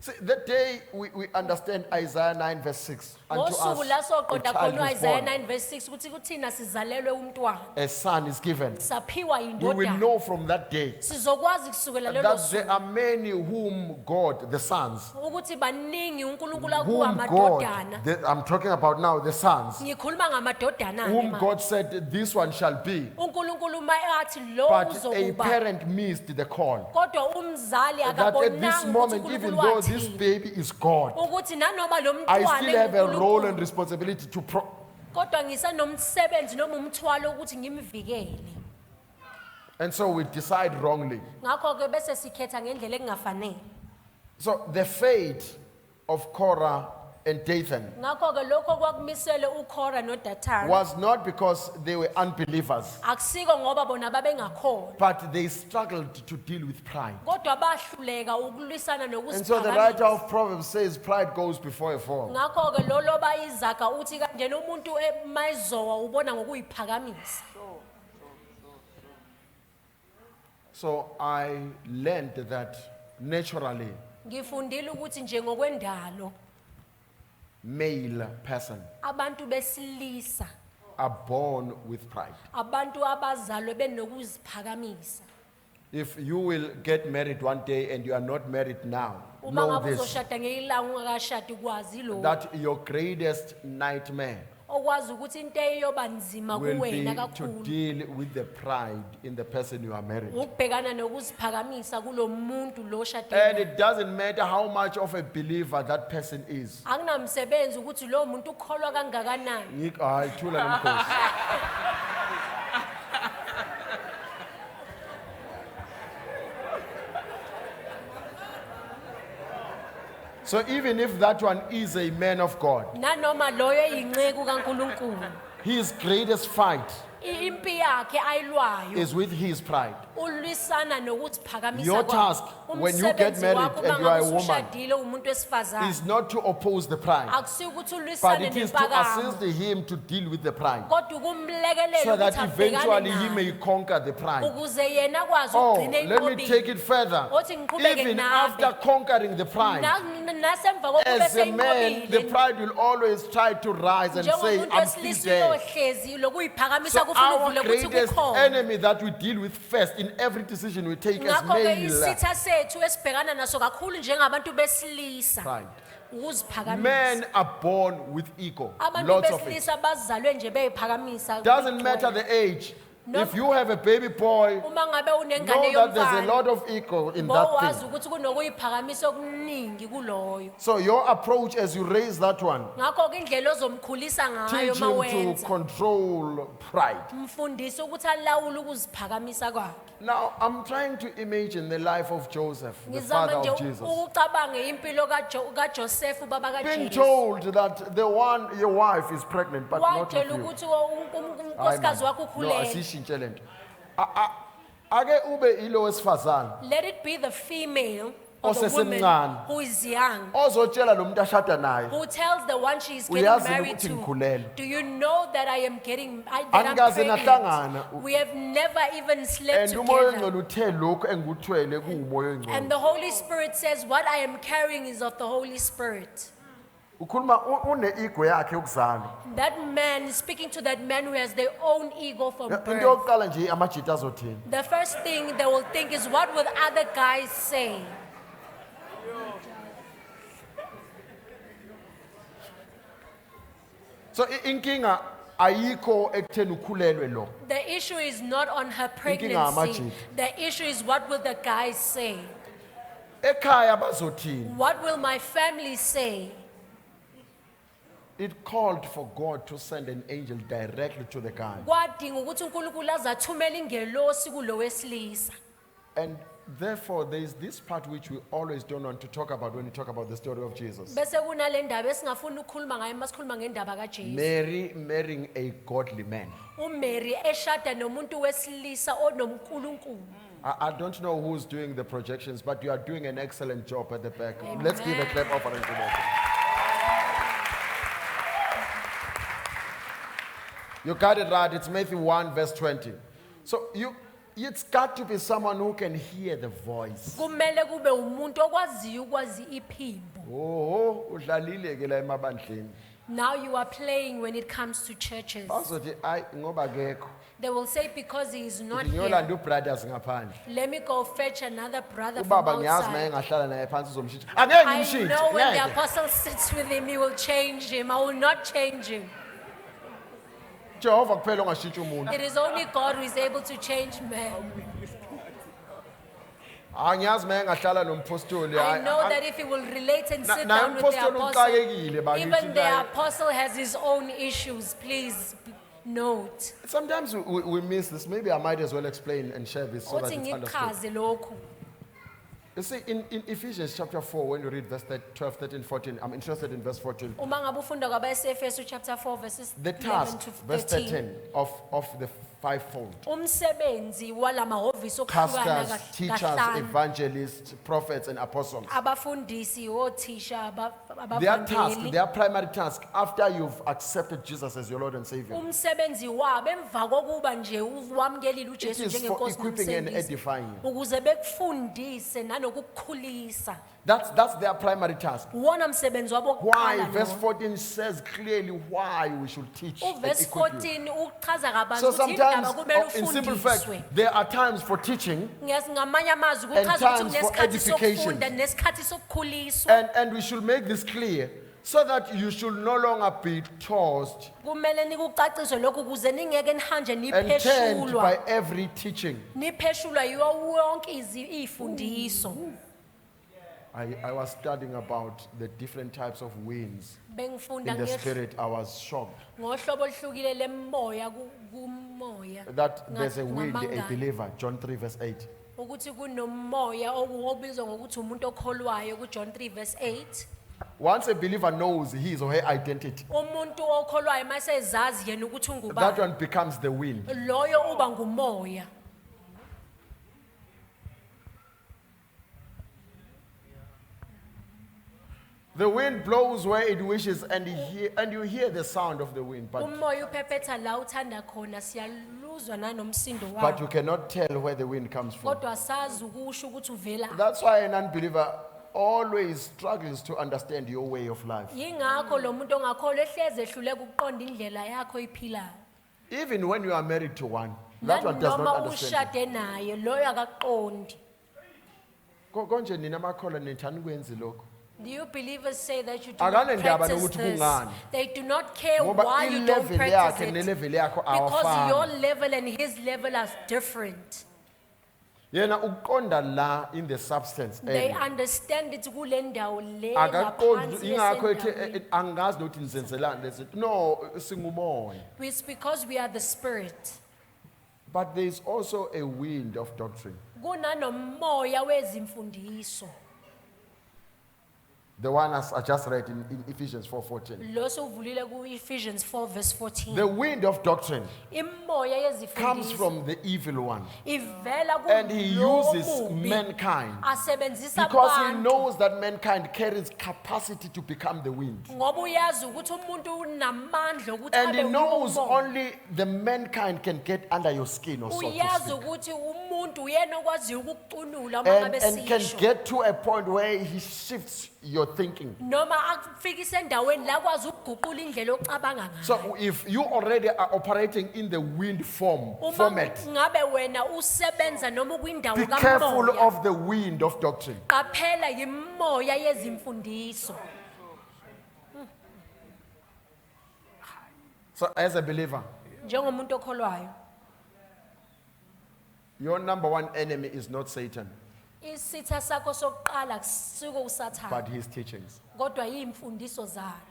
See, that day we understand Isaiah 9 verse 6. Unto Ngosuku la us soqonda a child khona is Isaiah born, 9 verse 6 ukuthi kuthina sizalelwe umntwana. a son is given. Saphiwa We will indodana. know from that day Sizokwazi kusukela lelo that suku there are many whom God, the sons, ukuthi baningi uNkulunkulu akuwa whom amadodana. God, I'm talking about now, the sons, Ngikhuluma ngamadodana whom ke God said this one shall be. uNkulunkulu athi lo But a uzokuba. parent missed the call. Kodwa umzali That at this akabonanga ukuthi moment, even uNkulunkulu though this wathini. baby is God, Ukuthi nanoma lo I mntwana still have a role and enguNkulunkulu, responsibility to kodwa ngisanomsebenzi noma umthwalo ukuthi ngimvikele. and so we decide wrongly. Ngakho ke bese sikhetha ngendlela engafanele. So the fate of Korah and Dathan Ngakho ke lokho kwakumisele uKhora noDathani was not because they were unbelievers, akusiko ngoba bona babengakholwa. but they struggled to deal with pride. Kodwa bahluleka ukulwisana And so the writer nokuziphakamisa. of Proverbs says pride goes before a fall. Ngakho ke lo loba izaga uthi kanjena umuntu emayizowa ubona ngokuyiphakamisa. So I learned that naturally, Ngifundile ukuthi nje ngokwendalo male person abantu besilisa, are born with pride. abantu abazalwe benokuziphakamisa. If you will get married one day and you are not married now, Uma know ngabe this, uzoshada ngeyilanga ungakashadi kwazi lo. that your greatest nightmare Okwazi ukuthi into eyoba nzima will be kuwena to kakhulu. deal with the pride in the person you are married. Ukubhekana nokuziphakamisa kulo muntu lo shade And naye. it doesn't matter how much of a believer that person is. Akunamsebenzi ukuthi lo muntu ukholwa kangakanani. Hayi, thula leMkhosi. So even if that one is a man of God, Nanoma loyo eyinceku kaNkulunkulu. his greatest fight Impi yakhe ayilwayo is with his pride. ulwisana nokuziphakamisa Your kwakhe. task when you get Umsebenzi married wakho and uma you are a ngabe woman usushadile umuntu wesifazane. is not to oppose the pride, Akusiyo ukuthi but ulwisane it is to nempakamo. assist him to deal with the pride, Kodwa ukumlekelela so that ukuthi eventually he abhekane may nayo. conquer the pride. Ukuze yena akwazi Oh, ukugcina let me take inqobile. it further. Othi ngiqhubeke Even nawe. after conquering the pride, Nasemva kokuba as a man, the seyinqobile. pride will always try to rise and say, Njengomuntu I'm still wesilisa there. uyohlezi lokuyiphakamisa So kufuna our uvule ukuthi greatest kukhona. enemy that we deal with first in every decision we take as Ngakho ke male, isitha sethu esibhekana naso kakhulu njengabantu besilisa pride. ukuziphakamisa. Men are born with ego, Abantu lots of it. besilisa bazalwe nje beyiphakamisa. Doesn't matter the age. No- If you have a baby boy, Uma ngabe know unengane that there's a yomfana, lot of ego in that bowazi thing. ukuthi kunokuyiphakamisa okuningi kuloyo. So your approach as you raise that one, Ngakho ke indlela ozomkhulisa ngayo teach uma him to wenza. control pride. Mfundise ukuthi alawule ukuziphakamisa kwakhe. Now, I'm trying to imagine the life of Joseph, the father Ngizama nje of Jesus. ukucabange impilo kaJoseph baba Being kaJesu. told that your wife is pregnant, but not with Watshela you. ukuthi Hayi unkosikazi man, wakho no, ukhulelwe. asishintshe le nto. Ake ube ilo wesifazane Let it be the female or the woman Osesemncane. who is young, ozotshela lo muntu ashada naye. who tells the one she is getting Uyazi married ukuthi to, ngikhulelwe. do you know that I am that I'm Angikaze nahlangana. pregnant? We have never even slept And umoya together. ongcwele uthe lokhu engikuthwele kuwumoya And ongcwele. the Holy Spirit says, what I am carrying is of the Holy Spirit. Ukhuluma une-ego yakhe yokuzalwa. That man is speaking to that man who has their own ego from Into birth. yokuqala nje amajita azothini. The first thing they will think is, what will other guys say? So inkinga ayikho ekutheni ukhulelwe lo. The issue is not on her Inkinga pregnancy. amajita. The issue is, what will the guys say? Ekhaya bazothini. What will my family say? It called for God to send an angel directly to the guy. Kwadinga ukuthi uNkulunkulu azathumela ingelosi kulo wesilisa. And therefore, there is this part which we always don't want to talk about when we talk about the story of Jesus. Bese kunale ndaba esingafuni ukukhuluma ngayo masikhuluma ngendaba kaJesu. Mary marrying a godly man. uMary eshada nomuntu wesilisa onomkhulunkulu. I don't know who's doing the projections, but you are doing an excellent job at the back. Let's give a clap offering to that. You got it right. It's Matthew 1, verse 20. So it's got to be someone who can hear the voice. Kumele kube umuntu okwaziyo ukwazi iphimbo. Oh, udlalile ke la emabandleni. Now you are playing when it comes to churches. Bazothi ay ngoba akekho. They will say because he is not here. Ngiyolanda ubrothers ngaphandle. Let me go fetch another brother from Ubaba ngiyazi maye outside. ngahlala naye phansi uzomshintsha. Angeke I ngimshintshe. know when the ngeke. apostle sits with him, he will change him. I will not change him. Jehova kuphela ongashintsha umuntu. It is only God who is able to change man. Angiyazi maye ngahlala nompostoli. I know that if he will relate and sit na down with the impostoli apostle, uxakekile bakithi even the naye. apostle has his own issues. Please note. Sometimes we miss this. Maybe I might as well explain and share this so that Uthi it's understood. ngikuchaze lokhu. You see, in Ephesians chapter 4, when you read verse 12, 13, 14, I'm interested in verse 14. Uma ngabe ufunda kwabaseFesu chapter 4 verses The 11 task, to verse 13. 13, of the fivefold. Umsebenzi walamahhovisi okuhlukana Pastors, teachers, kahlanu. evangelists, prophets, and apostles. Abafundisi, othisha, Their task, abavangeli. their primary task, after you've accepted Jesus as your Lord and Savior, Umsebenzi wabo emva kokuba nje wamkelile it uJesu is for njengenkosi equipping and nomsindisi edifying. ukuze bekufundise nanokukukhulisa. That's their primary task. Uwona msebenzi wabo Why? wokuqala Verse lo. 14 says clearly why we should teach and Uverse equip you. 14 uchaza kabanzi So ukuthi indaba sometimes, kumele in simple fact, ufundiswe. there are times for teaching, Ngamanye amazwi And kuchaza ukuthi times for kunesikhathi edification. sokufunda nesikhathi sokukhuliswa. and we should make this clear so that you should no longer be tossed Kumele nikucaciswe lokhu ukuze ningeke nihanje and turned nipheshulwa. by every teaching. Nipheshulwa yiwo wonke izifundiso. I was studying about the different types of winds Bengifunda in the spirit. I was shocked ngohlobo oluhlukile lemoya kumoya. that there's a wind, a Ngamangala. believer. John 3, verse 8. Ukuthi kunomoya obizwa ngokuthi umuntu okholwayo kuJohn 3 verse 8. Once a believer knows his or her identity, Umuntu okholwayo mase ezazi yena ukuthi that ungubani. one becomes the wind. Loyo uba ngumoya. The wind blows where it wishes, and you hear the sound of the wind, but Umoya uphephetha la uthanda khona siyaluzwa nanomsindo you wawo. cannot tell where the wind comes from. Kodwa sazi ukusho ukuthi uvela. That's why an unbeliever always struggles to understand your way of life. Yingakho lo muntu ongakholwa ehleze ehluleka ukuqonda indlela yakho iphilayo. Even when you are married to one, that one does not Noma understand. ushade naye loyo akaqondi. Konje nina makholwa nithanda ukwenza lokho. Do you believers say that you do Akane not ndaba practice nokuthi this? kungani. They do not care Ngoba why you don't i-level practice yakhe it. ne-level yakho Because your awafani. level and his level are different. Yena uqonda la in the substance They area. understand it kule ndawo le Akaqondi ngaphansi ingakho esendaweni. ethi angazi nokuthi nizenzelani lesithi. No, singumoya. It's because we are the spirit. But there is also a wind of doctrine. Kunanomoya wezimfundiso. The one as I just read in Ephesians 4:14. Lo sovulile ku Ephesians 4 verse 14. The wind of doctrine Imoya comes yezifundiso from the evil one. ivela And he kulo uses mubi. mankind Asebenzisa because he abantu. knows that mankind carries capacity to become the wind. Ngoba uyazi ukuthi umuntu unamandla ukuthi And he abe knows umoya. only the mankind can get under your skin or so to Uyazi speak. ukuthi umuntu uyena okwaziyo ukukucunula uma And ngabe can sisho. get to a point where he shifts your thinking. Noma akufikise endaweni la kwazi ukuguqula indlela ocabanga ngayo. So if you already are operating in the wind Uma format, ngabe wena usebenza noma ukwindawo be careful kamoya. of the wind of doctrine. Qaphela yimoya yezimfundiso. So as a believer, Njengomuntu okholwayo, your number one enemy is not Satan, isitha sakho sokuqala kusuke but usathana, his teachings. kodwa yimfundiso zakhe.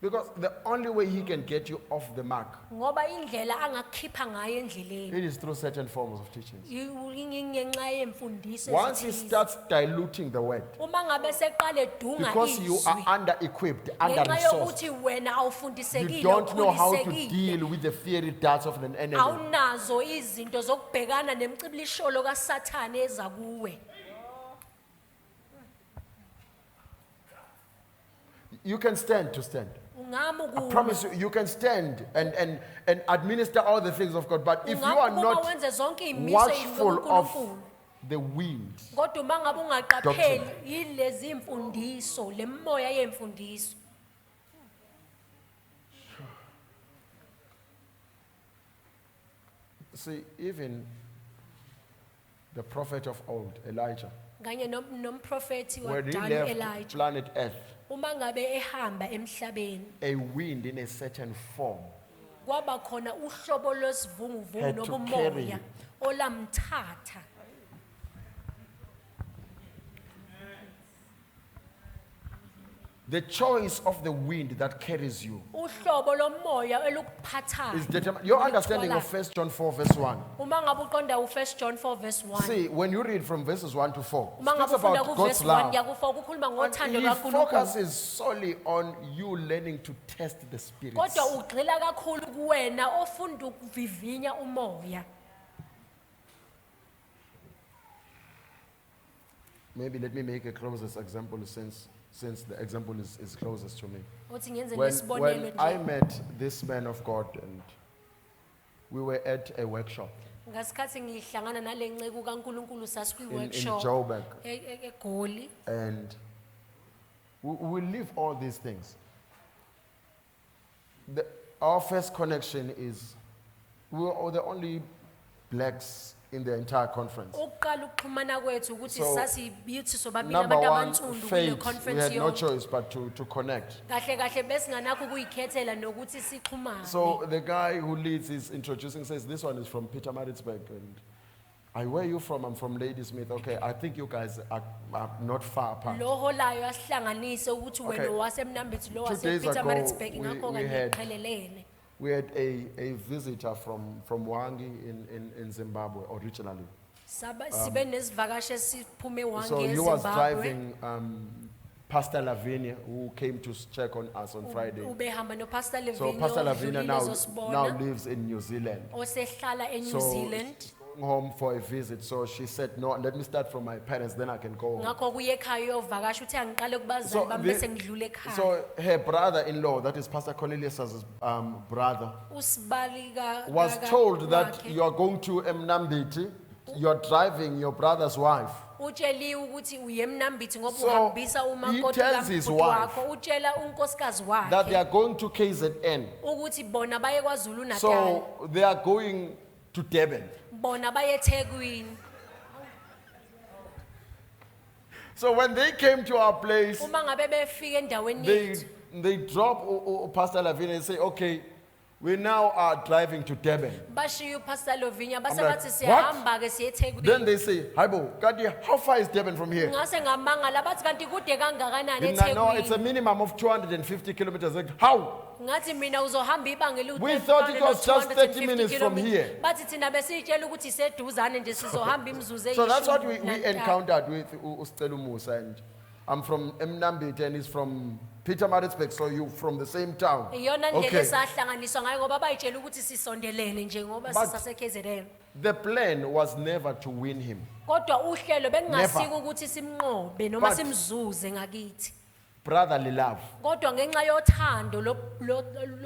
Because the only way he can get you off the mark, Ngoba indlela angakhipha ngayo endleleni it is through certain forms of teachings. ngenxa yemfundiso Once he ezithize. starts diluting the word, Uma ngabe seqale dunga because you are izwi under-equipped, under-resourced, ngenxa yokuthi wena you awufundisekile don't know how to ukhulisekile deal with the fiery darts of an enemy. awunazo izinto zokubhekana nemcibilisholo kaSathane eza kuwe. You can stand to stand. Ungama I ukuma. promise you, you can stand and administer all the things of God. But if you are Ungama ukuma not wenze zonke imiso watchful of kaNkulunkulu. the wind, Kodwa uma ngabe ungaqapheli yilezi imfundiso lemoya yemfundiso. see, even the prophet of old, Elijah, Kanye nomprofeti when he wadala left Elijah. planet Earth, Uma ngabe ehamba emhlabeni a wind in a certain form kwaba khona uhlobo lwesivunguvungu had to nobumoya carry olamthatha. the choice of the wind that carries you Uhlobo lomoya elukuphathayo. is determined. Your understanding of 1 John 4 verse 1. Uma ngabe uqonda u1 John 4 verse 1. See, when you read from verses 1 to 4, Uma it ngabe speaks ufunda about ku God's verse 1 love. yakufa ukukhuluma ngothando And he kaNkulunkulu. focuses solely on you learning to test the spirits. Kodwa ugxila kakhulu kuwena ofunda ukuvivinya umoya. Maybe let me make a closest example since the example is closest to me. Uthi ngenze When nesibonelo I nje. met this man of God and we were at a workshop Ngasikhathi ngihlangana nalenceku kaNkulunkulu sasi in workshop Joburg, eGoli. and we live all these things. Our first connection is we were the only blacks in the entire conference. Uqala ukuxhumana kwethu ukuthi So, sasi yithi sobabili Number abantu one, abansundu kule faith. We conference had no yonke. choice but to connect. Kahle kahle besinganakho ukuyikhethela nokuthi sixhumane. So the guy who leads is introducing, says, this one is from Pietermaritzburg. And where are you from? I'm from Ladysmith. Okay, I think you guys are not far apart. Lo holayo asihlanganise ukuthi Okay. wena waseMnambithi lo 2 days ago, wasePietermaritzburg ngakho we kanye had- iqhelelene. We had a visitor from Wangi in Zimbabwe originally. Sibe nesivakashi esiphume So wange he was eZimbabwe. driving Pastor Lavinia, who came to check on us on Friday. Ubehamba no Pastor So Levino Pastor Lavinia now ozosibona lives in New Zealand. osehlala eNew So Zealand. going home for a visit. So she said, no, let me start from my parents, then I can go home. Ngakho kuye ekhaya uyovakasha uthi angiqale kubazali bami bese ngidlula ekhaya. So her brother-in-law, that is Pastor Cornelius' brother, Usibali was told that you are going to uMnambithi, you are driving your brother's wife. utsheliwe ukuthi uyeMnambithi ngoba So, uhambisa he umakoti tells his kaMfuthu wife wakho utshela unkosikazi That they wakhe are going to KZN. ukuthi bona baye kwaZulu Natal So they are going to Durban. bona baye eThekwini. So when they came to our place, uma ngabe befika endaweni yethu they drop Pastor Lavinia and say, okay, we now are driving to Durban. bashiya uPastor Lovinya base like, bathi what? siyahamba ke siye eThekwini. Then they say, Haibo, Kati, how far is Durban from here? Ngase ngamangala bathi kanti kude kangakanani No, it's a eThekwini. minimum of 250 kilometers. Like, how? Ngathi mina uzohamba ibanga eliwude We thought it was just 30 minutes from here. bathi thina besitshela ukuthi iseduzane nje sizohamba imzuzu So that's what we nantathu. encountered with Uscelu Musa. And I'm from uMnambithi and he's from Peter Maritzburg, so you from the same town. Iyona ndlela Okay. esahlanganiswa ngayo ngoba bayitshela ukuthi sisondelene nje ngoba But- sisase KZN. The plan was never to win him. Kodwa uhlelo bengasiko Never. ukuthi simnqobe noma But- simzuze ngakithi. Brotherly love. Kodwa ngenxa yothando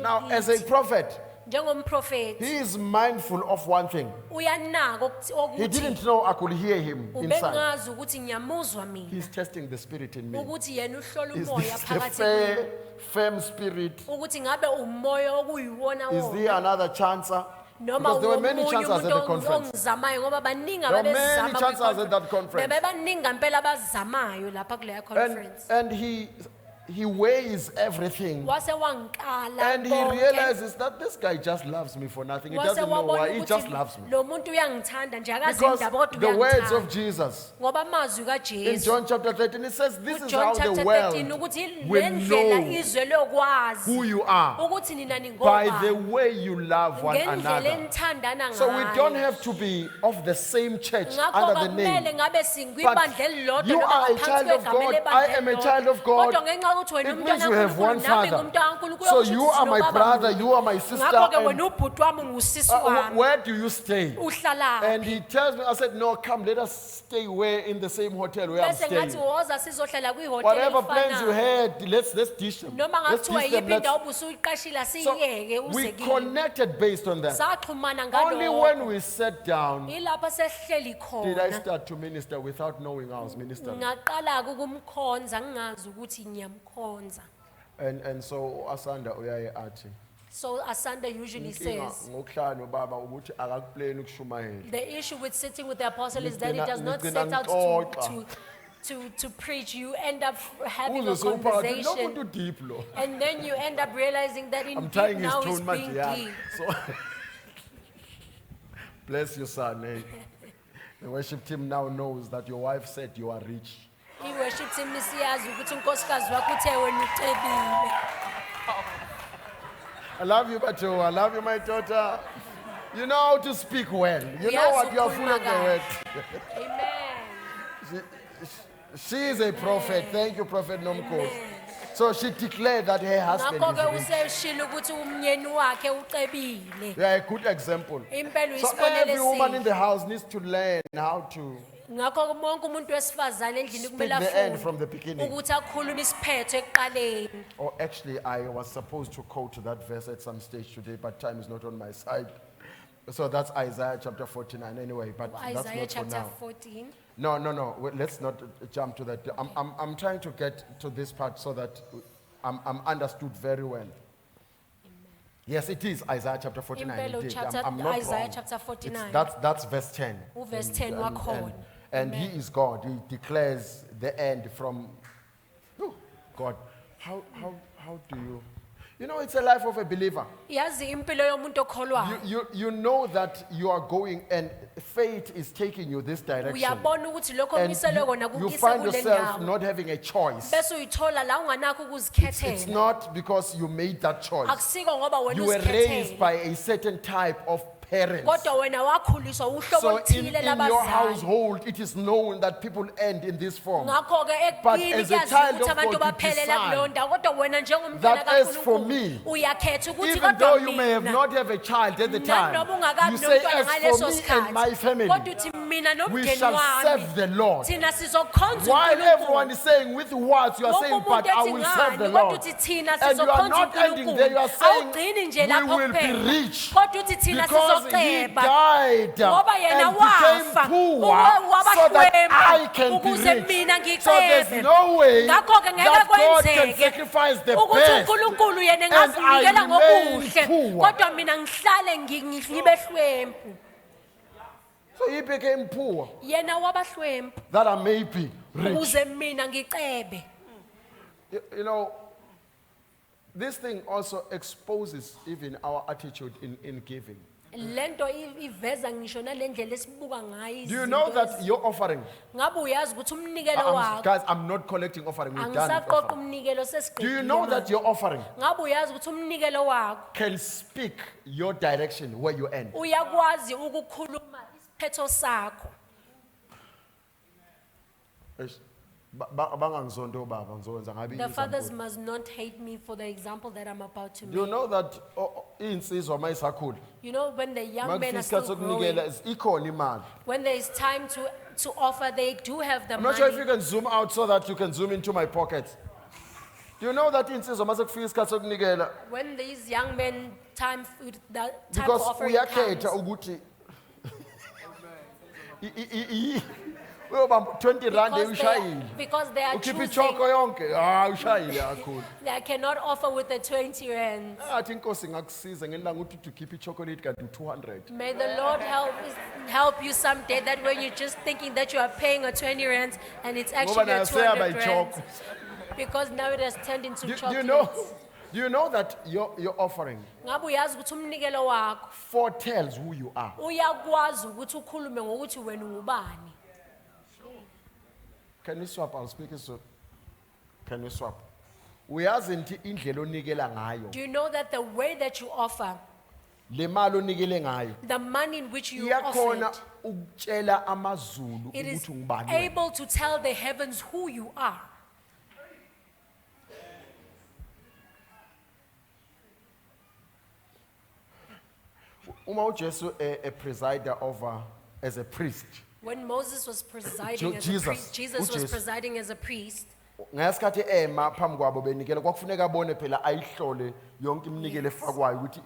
Now, as a prophet, njengomprofeti he is mindful of one thing. uyanaka He ukuthi didn't know I could hear him inside. ubengazi ukuthi ngiyamuzwa mina He's testing the spirit in me. ukuthi yena uhlola Is umoya this the phakathi kimi fair, firm spirit? ukuthi ngabe umoya okuyiwona Is there wona another chancer? noma Because there were many omunye chances at the umuntu conference. ongizamayo ngoba baningi There were many ababezama chances at that conference. bebebaningi ngempela abazamayo lapha kuleya conference And he weighs everything. wase wankala And he konke. realizes that this guy just loves me for nothing. He Wase doesn't know wabona why. He just ukuthi loves me. lo muntu uyangithanda nje akazi Because indaba kodwa the words of uyangithanda Jesus ngoba amazwi in kaJesu John chapter 13, it says, this is how John the chapter 13 world ukuthi will le ndlela know izwe lokwazi who you are ukuthi nina by the ningobani way you love one ngendlela another. enithandana So we don't ngayo have to be of the same church ngakho under the kumele name. ngabe sinkwibandla elilodwa you noma are a ngaphansi child of kwegama God, lebandla I am a elilodwa. child of God. Kodwa ngenxa yokuthi wena It umntwana means we have one kaNkulunkulu, nami father. ngumntwana kaNkulunkulu, So kusho you ukuthi are my sinobaba brother, munye. you are my sister. Ngakho-ke And, wena ubhuti wami ngusisi wami where do you stay? uhlala And he tells me, I said, no, come, let us stay where in the same hotel where I'm bese ngathi staying. woza sizohlala kwihotela Whatever plans you elifanayo. had, let's dish them. Noma Let's ngathiwa dish them. yiphi indawo Let's... ubusuyiqashile So asiyeke we uze kimi connected based on that. saxhumana Only when ngalokho we sat down ilapho sehleli did I khona start to minister without knowing I was ministering. ngaqala ukumkhonza ngingazi ukuthi ngiyamkhonza. And so Asanda uyaye athi So Asanda usually inkinga says ngokuhlanu baba ukuthi akakupleni ukushumayela. the issue with sitting with the apostle is that it Nigcina- does not nigcina set out nixoxa. to preach. You end up having a Uze sewuphakathi, lo conversation muntu deep lo. and then you end up realizing that I'm in tying deep his now he's tone being manje yana. deep. So bless your son. Eh? The worship team now knows that your wife said you are rich. I-worship team siyazi ukuthi unkosikazi wakho uthe wena ucebile. I love you, Bato. I love you, my daughter. You know how to speak well. You know what? You are full of the word. Amen. She is a prophet. Thank you, Prophet Nomkos. So she declared that her husband Ngakho-ke is rich. useshilo ukuthi umyeni wakhe ucebile. You are a good example. Impela So uyisibonelo every woman in esihle. the house needs to learn how to Ngakho wonke umuntu wesifazane endlini speak kumele the end afunde from the beginning. ukuthi akhulume isiphetho ekuqaleni. Or actually, I was supposed to quote that verse at some stage today, but time is not on my side. So that's Isaiah chapter 49 anyway, but that's Isaiah not for chapter now. 14. No. Let's not jump to that. I'm trying to get to this part so that I'm understood very well. Yes, it is Isaiah chapter 49. Impela Indeed. chapter- I'm not Isaiah wrong. chapter 49. That's verse 10. Verse 10 wakhona. And he is God. He declares the end from God. How do you? You know, it's a life of a believer. Yazi impilo yomuntu okholwayo. You know that you are going and fate is taking you this direction. Uyabona ukuthi lokho And okumiselwe kona you kukise find kule yourself ndawo. not having a choice. Bese uyithola la unganakho It's ukuzikhethela. not because you made that choice. Akusiko ngoba wena You were raised uzikhethela. by a certain type of parents. Kodwa wena wakhuliswa uhlobo So in oluthile your labazali. household, it is known that people end in this form. Ngakho-ke But ekini as a kuyaziwa child ukuthi of abantu God, you baphelela kuleyo decide ndawo kodwa wena njengomntwana that as for kaNkulunkulu me, uyakhetha ukuthi Even though you kodwa may have mina not have a child at the time, nanoba ungakabi you say, nomntwana as ngaleso for me and my sikhathi family, kodwa uthi mina we nomndeni shall serve wami the Lord. thina sizokhonza While everyone uNkulunkulu. is saying with words, you are Wonke saying, umuntu but I ethi will serve the ngani, Lord. kodwa uthi thina And you are sizokhonza not ending there, you are saying, awugcini nje we lapho will be kuphela rich. kodwa uthi thina Because he sizoceba died ngoba yena and became wafa poor so that I can be ukuze mina rich. So there's ngicebe. no way Ngakho-ke ngeke that God can kwenzeke sacrifice the ukuthi best uNkulunkulu yena and I engazinikela remain ngokuhle poor. kodwa mina ngihlale ngibe hlwempu. So he became poor Yena waba hlwempu that I may be rich. ukuze mina ngicebe. You know, this thing also exposes even our attitude in giving. Lento iveza ngisho nalendlela esibuka ngayo Do you know izinto that your offering, ngabe uyazi ukuthi umnikelo wakho guys, I'm not collecting offering, we're done with angisaqoqa offering. umnikelo Do sesiqedile you know that manje. your offering Ngabe uyazi ukuthi umnikelo wakho can speak your direction where you end? uyakwazi ukukhuluma isiphetho sakho. Eish, bangangizondo baba, ngizokwenza ngabe The izambulo. fathers must not hate me for the example that I'm about to Do you make. know that insizwa mayisakhula You know, when the young men makufika are still isikhathi growing, sokunikela ikhona imali. when there is time to offer, they do have the I'm not sure if you money. can zoom out so that you can zoom into my pocket. Do you know that insizwa masekufika isikhathi sokunikela When these young men time for the time for because offering uyakhetha comes, ukuthi uyobamba 20 rand ushayile. because they are Ukhipha choosing, ichoko yonke, ushayile kakhulu. they cannot offer with the 20 rand. Athi inkosi ngakusiza ngelanga ukuthi to keep chocolate kanti 200. May the Lord help you someday that when you're just thinking that you are paying a 20 rand and it's actually Ngoba nayo a 200 seyaba rand. ichoko. Because now it has turned into Do chocolates. you know that your offering Ngabe uyazi ukuthi umnikelo wakho foretells who you are? uyakwazi ukuthi ukhulume ngokuthi wena ungubani. Can we swap? I'll speak it so. Can we swap? Uyazi nti indlela onikela ngayo. Do you know that the way that you offer, Le mali onikele ngayo. the money in which you offer Iyakhona it, ukutshela amazulu it is ukuthi ungubani. able to tell the heavens who you are. Uma uJesu a presider over as a priest. When Moses was presiding as Jesus. a priest, Jesus was uJesu. presiding as a priest. Ngasikhathi ema phambi kwabo benikela kwakufuneka abone phela ayihlole yonke iminikelo efakwayo ukuthi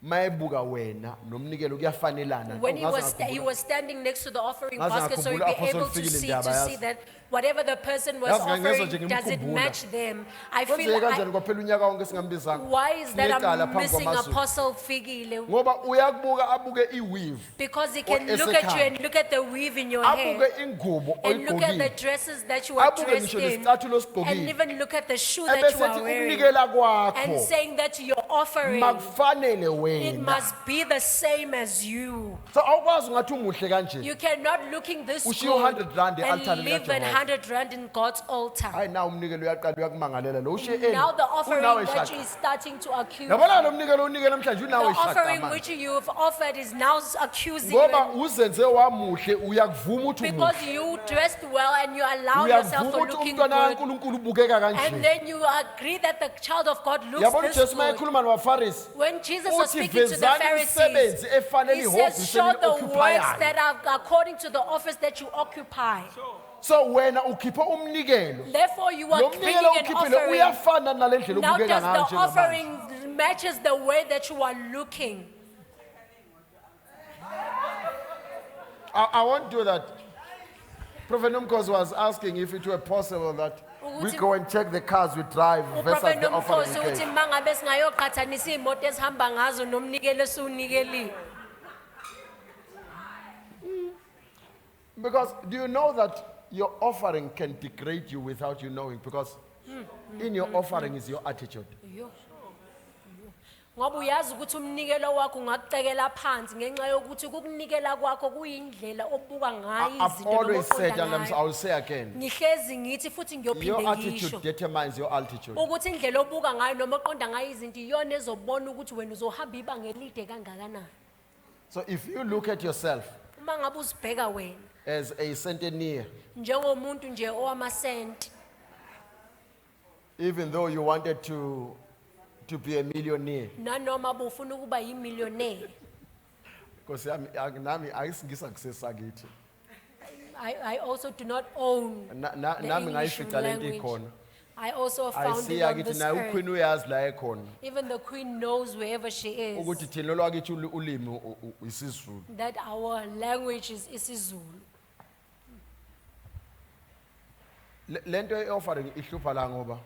mayebuka wena nomnikelo kuyafanelana. When Ngaze he ngakhumbula- was standing next to the offering Ngaze basket, so he'd ngakhumbula be able Apostle to Fikile see Ndaba, that whatever the person was Yazi ngangezwa nje offering, does it ngimkhumbula. match them? I Kwenzeke feel kanjani kwaphela unyaka wonke singambizanga? why is that Ngiyecala I'm phambi missing kwamazulu. Apostle Figile? Ngoba uyakubuka abuke iweave, Because he can Or look at you esekhaya. and look at the weave in your hair abuke ingubo and look at the oyigqokile, dresses that you are abuke dressed ngisho in nesicathulo and osigqokile. even look at the shoe that you Ebese are ethi wearing ukunikela and kwakho saying that your offering, makufanele it wena. must be the same as you. So awukwazi ngathi umuhle kanje. You cannot looking this Ushiye good 100 rand and e-altareni leave an kaJehova. 100 rand in God's altar. Hayi na umnikelo uyaqala uyakumangalela lo ushiye eni. Now the offering unawe which shaka. is starting to accuse Yabona lo mnikelo unikele namhlanje the unawe shaka offering manje. which you've offered is now accusing you Ngoba uzenze wamuhle uyakuvuma ukuthi because umuhle. you dressed well and you allow yourself Uyakuvuma for ukuthi looking umntwana good. kaNkulunkulu ubukeka And kanje. then you agree that the child of God looks Yabona this uJesu good. mayekhuluma nabaFarisi. When Jesus was Uthi speaking to the vezani Pharisees, imisebenzi efanele he ihhovisi says, show the works eli-occupayayo. that are according to the office that you occupy. So wena ukhipha umnikelo. Therefore, you are Lo bringing mnikelo an ukhiphile offering. uyafana nale ndlela Now obukeka does ngayo the njengamanje. offering matches the way that you are looking? I won't do that. Prophet Nomkos was asking if it were possible that we Ukuthi- go and check the cars we drive versus Uprofeti the offering Nomkhosi we uthi take. mangabe singayoqhathanisa imoto esihamba ngazo nomnikelo esiwunikeliwe. Because do you know that your offering can degrade you without you knowing? Because in your offering is your attitude. Yo. Ngoba uyazi ukuthi umnikelo wakho ungakucekela phansi ngenxa yokuthi ukukunikela kwakho kuyindlela obuka ngayo I've izinto always said, nokuqonda and I ngayo. will say again, Ngihlezi ngithi futhi your ngiyophinde attitude ngisho determines your altitude. ukuthi indlela obuka ngayo noma oqonda ngayo izinto iyona ezobona ukuthi wena uzohamba ibanga elide kangakanani. So if you look at yourself Uma ngabe uzibheka wena as a centennial, njengomuntu nje owamasenti, even though you wanted to be a millionaire, nanoma bufuna ukuba yimillionaire, because nami ayisingisa kusesakithi. I also do not own the Nami English ngayifica lento language. ikhona. I also found it Ayisiya on kithi this naye earth. uQueen uyazi la ekhona Even the queen knows wherever she is ukuthi thina lwakithi ulimi isizulu. that our language is isiZulu. Lento e-offering ihlupha la ngoba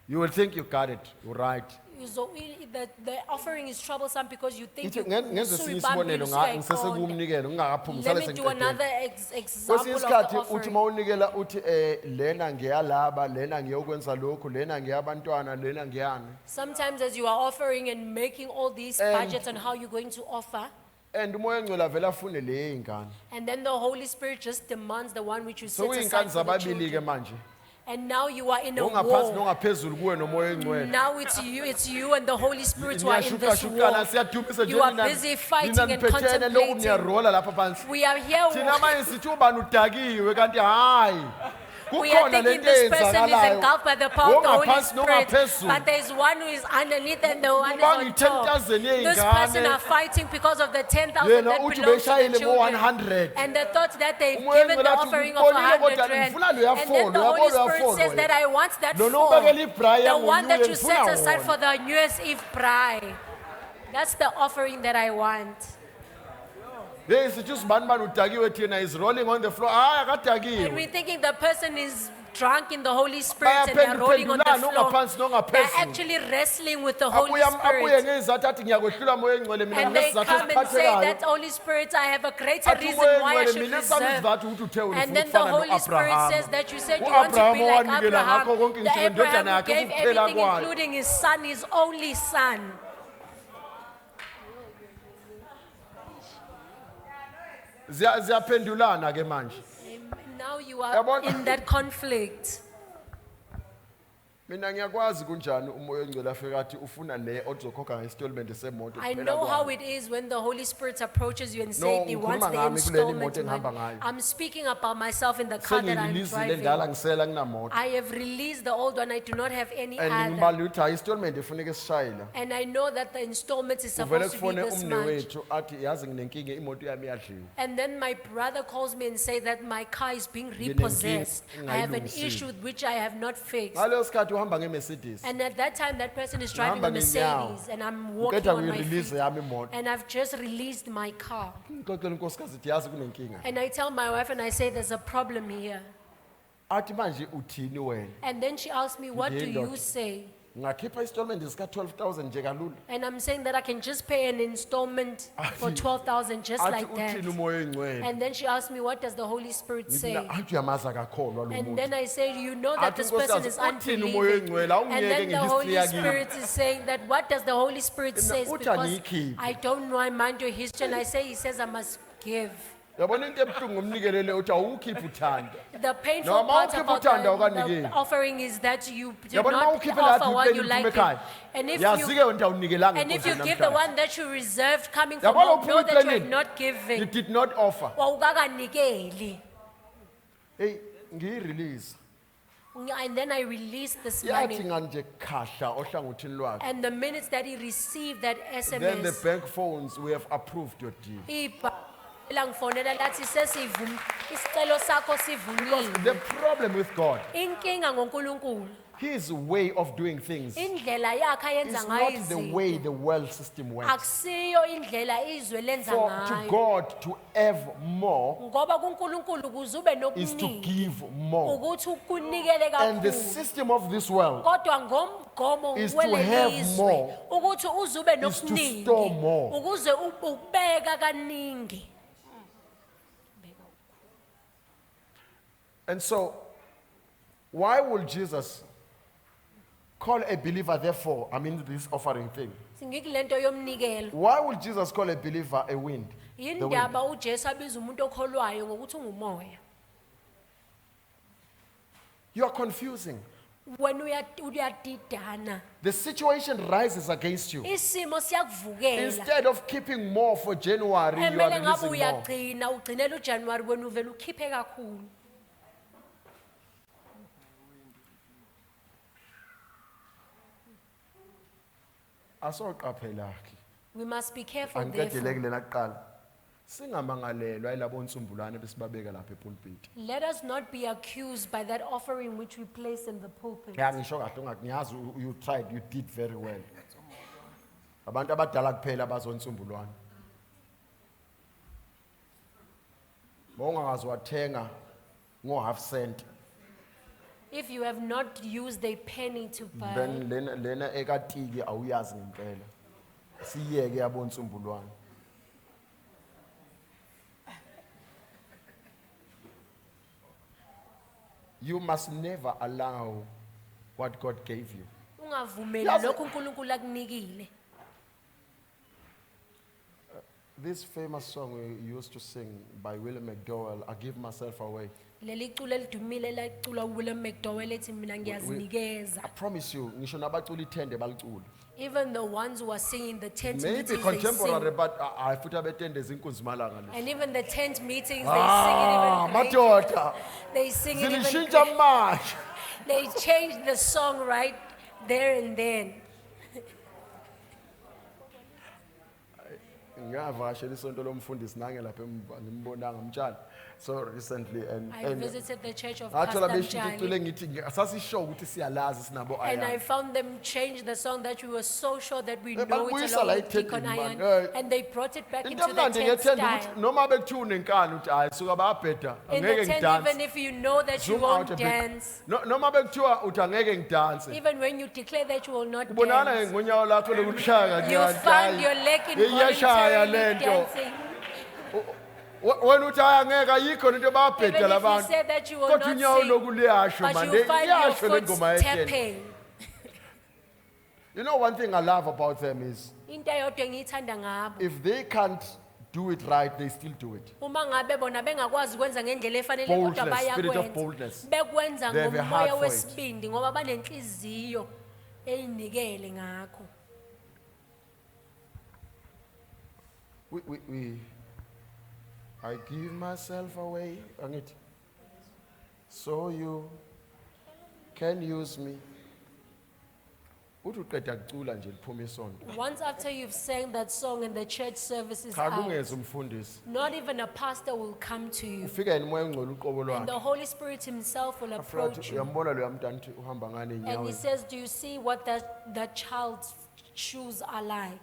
You will think you got it, you're right. So the offering is troublesome because you think Ithi you ngenze esinye isibonelo ngisesekumnikelo ngingakaphumi Let ngisale me do sengiqedile. another Kwesinye example of isikhathi the uthi offering. mawunikela uthi lena ngiyalaba, lena ngiyokwenza lokhu, lena ngiyabantwana, lena ngiyani. Sometimes as you are offering and making all these budgets on how you're going to offer, And umoya engcwele avela afune le ingane. and then the Holy Spirit just demands the one which you So set aside uyingane for the zababili ke children. manje. And now you are in a Ongaphansi war. nongaphezulu kuwe nomoya engcwele. Now it's you and the Holy Spirit who are in this Niyashukashukana war. siyadumisa You are nina- busy nina fighting and niphethene lokhu contemplating. niyarola lapha phansi. We are here. Thina manje sithi ubani udakiwe kanti hayi. We are Kukhona thinking lento this person is eyenzakalayo. engulfed by the power of the Holy Ongaphansi Spirit. nongaphezulu. But there is one who is underneath and the one is Kuba on top. ngi-10,000 This yey'ngane. person are fighting because of the 10,000 Yena that uthi belongs to beshayile the children. mo-100. And the thought that they've Umoya given the engcwele athi, offering of "Ngibonile 100 kodwa rand. ngifuna lo And then the uyafolwa, Holy uyabona Spirit says uyafolwa that I want that Lo fall. nobekela ibrayi The yangu, one that nguye you ngifuna set aside wona." for the New Year's Eve braai. That's the offering that I want. Hey, sithi usibani bani udakiwe thina is rolling on the floor. Hayi And akadakiwe. we're thinking the person is drunk in the Holy Spirit and they're rolling on the Bayaphendulana, floor. ongaphansi They're nongaphezulu. actually wrestling with the Holy Abuye Spirit. ngezathu athi ngiyakwehlula moya engcwele mina And they ngesizathu come and say esiphathekayo. that Holy Spirit, I have a greater Athi reason umoya why I engcwele should mina sami reserve. isizathu ukuthi uthe ufuna And then the ukufana Holy Spirit no-Abrahama. says that you said you want to be U-Abrahama like wanikela ngakho Abraham. konke The ngisho indodana Abraham who yakhe gave ukuphela everything, kwayo. including his son, his only son. Ziyaphendulana ke manje. Now you are Yabona? in that conflict. Mina ngiyakwazi kunjani umoya engcwele afika athi ufuna le ozokhokha ngesitolment semoto I kuphela know how kwayo. it is when the Holy Spirit approaches you and No, says he wants ngikhuluma the ngami kuleli installment moto engihamba money. ngayo. I'm speaking about myself in the car that I'm Sengiyilizile ndala driving. ngisela nginamoto. I have released the old one. I do not have any And other. ngimbalula ukuthi hayi istolment ifuneka sishayela. And I know that the installment is Uvele supposed to be kufone this umne much. wethu athi yazi nginenkinga imoto yami iyadliwa. And then my brother calls me and says that my car is being repossessed. I have an engayilungisile. issue which I have not fixed. Ngaleso sikhathi uhamba ngeMercedes. And at that time, that person is driving a Ngihamba ngenyawo. Mercedes and I'm walking Ngikhetha on my ngiyirelease feet. yami imoto. And I've just released my car. Ngixoxela unkosikazi ukuthi yazi kunenkinga. And I tell my wife and I say, there's a problem here. Athi manje uthini wena? And then she asks me, what do you Ngiyindoda. say? Ngakhipha istolment sika 12,000 nje kalula. And I'm saying that I can just pay an installment for 12,000 just Athi like that. uthini umoya engcwele? And then she asked me, what does the Holy Spirit Ngithi say? na athi uyamaza akakholwa lo And muntu. then I say, you know that Athi this person unkosikazi, is uthini umoya unbelieving. engcwele? Awungiyeke And then the ngehistory Holy yakini. Spirit is saying that what does the Holy Spirit say? uthi Because angiyikhiphe. I don't know, I mind your history. And I say, he says I must give. Yabona into ebuhlungu ngomnikelele uthi awukhiphi uthanda. The painful No, part mawukhipha about uthando the awukanikeli. offering is that you do Yabona not mawukhiphe offer lapha what you ipeni like. uphume ekhaya. And if Yazi-ke you wena awunikelanga and if you enkonzweni give the namhlanje. one that you reserved coming from Yabona home, know uphuma that you have eplanini. not You given. did not offer. Wawukakanikeli. Hey, ngiyi-release. And then I released this Yathi money. nganje khahla ohlangothini lwakhe. And the minutes that he received that Then the SMS, bank phones, we have approved your deal. ngifonela lathi sesivum isicelo sakho sivunyiwe. The problem with God, Inkinga ngoNkulunkulu, His way of doing things is indlela yakhe ayenza ngayo not the way izinto the world system works. akusiyo indlela izwe lenza For to ngayo. God to have more Ngoba kuNkulunkulu kuze ube is to nokuningi give more. ukuthi ukunikele And the kakhulu. system of this world Kodwa ngomgomo is to have welelizwe more, ukuthi uze ube is to nokuningi store more. ukuze ubeka kaningi. And so, why would Jesus call a believer, therefore, this offering thing? Singikulento yomnikelo. Why would Jesus call a believer a wind? The wind. Yindaba uJesu abiza umuntu okholwayo ngokuthi ungumoya. You are confusing. Wena uyadidana. The situation rises against you. Isimo siyakuvukela. Instead of keeping more for January, you are Emele ngabe releasing more. uyagcina ugcinela uJanuary wena uvela ukhiphe kakhulu. Asoqaphelakhe. We must be careful Angiqedele therefore. kulela kuqala. Singamangalelwa yilabo nsumbulwane besibabeka lapha epulpit. Let us not be accused by that offering which we place in the pulpit. Ya ngisho kahle ungakunyazi you tried, you did very well. Abantu abadala kuphela bazonsumbulwane. Bongazi wathenga ngo half cent. If you have not used a penny to buy, then lena ekatiki awuyazi ngempela. Siyeke yabona Nsumbulwane. You must never allow what God gave you. ungavumeli Yazi- lokhu uNkulunkulu akunikile. This famous song we used to sing by William McDowell, I Give Myself Away. Leli culo elidumile elacula uWilliam McDowell ethi mina ngiyazinikeza. I promise you, ngisho nabaculi 10 balicula. Even the ones who are singing the tent Maybe meetings, they contemporary, sing. but I futhi abetende zinkunzi malanga le. And even the tent meetings, Ah, they sing it even greater. madoda. They sing it even Zilishintsha greater. manje. They changed the song right there and then. Ngavashela isonto lomfundisi nange lapha emva ngimbonanga umtshana so recently I visited the church of athola Pastor beshintsha icule Mtshali, ngithi sasisho ukuthi siyalazi sinabo and I ayana. found them change the song that we were so sure that we know balibuyisa it's la along with Deacon ethentini, Iron, man. and they brought it back Into into the emnandi tent ngethemba style. ukuthi noma bekuthiwa unenkani uthi hayi suka bayabheda In the angeke tent, ngidanse. even if you know that you Zoom out won't a bit. dance, Noma bekuthiwa uthi angeke ngidanse. even when you declare that you will not Ubonana dance, ngonyawo lakho lokushaya you find your leg iyashaya involuntarily lento. dancing. Wena uthi hayi angeke ayikho into Even bayabheda if you labantu. say that you will Kodwa not unyawo sing, loku liyasho but manje you find your iyasho foot lengoma yetende. tapping. You know one thing I love about them is Into eyodwa engiyithanda ngabo, if they can't do it right, they still do it. uma ngabe bona bengakwazi ukwenza ngendlela efanele kodwa Boldness, spirit of bayakwenza, boldness. bekwenza They have a heart ngomoya for it. wesibindi ngoba banenhliziyo eyinikele ngakho. I give myself away, angithi, so you can use me. Uthi uqeda kucula nje liphuma isonto. Once after you've sang that song and the church service is Cha out, kungeze umfundisi. not even a pastor will come to you. Ufika yena umoya ongcwele uqobo And lwakhe. the Holy Spirit himself will approach Afrathi you. uyambona lo yamntana uthi uhamba ngane And he enyaweni. says, do you see what that child's shoes are like?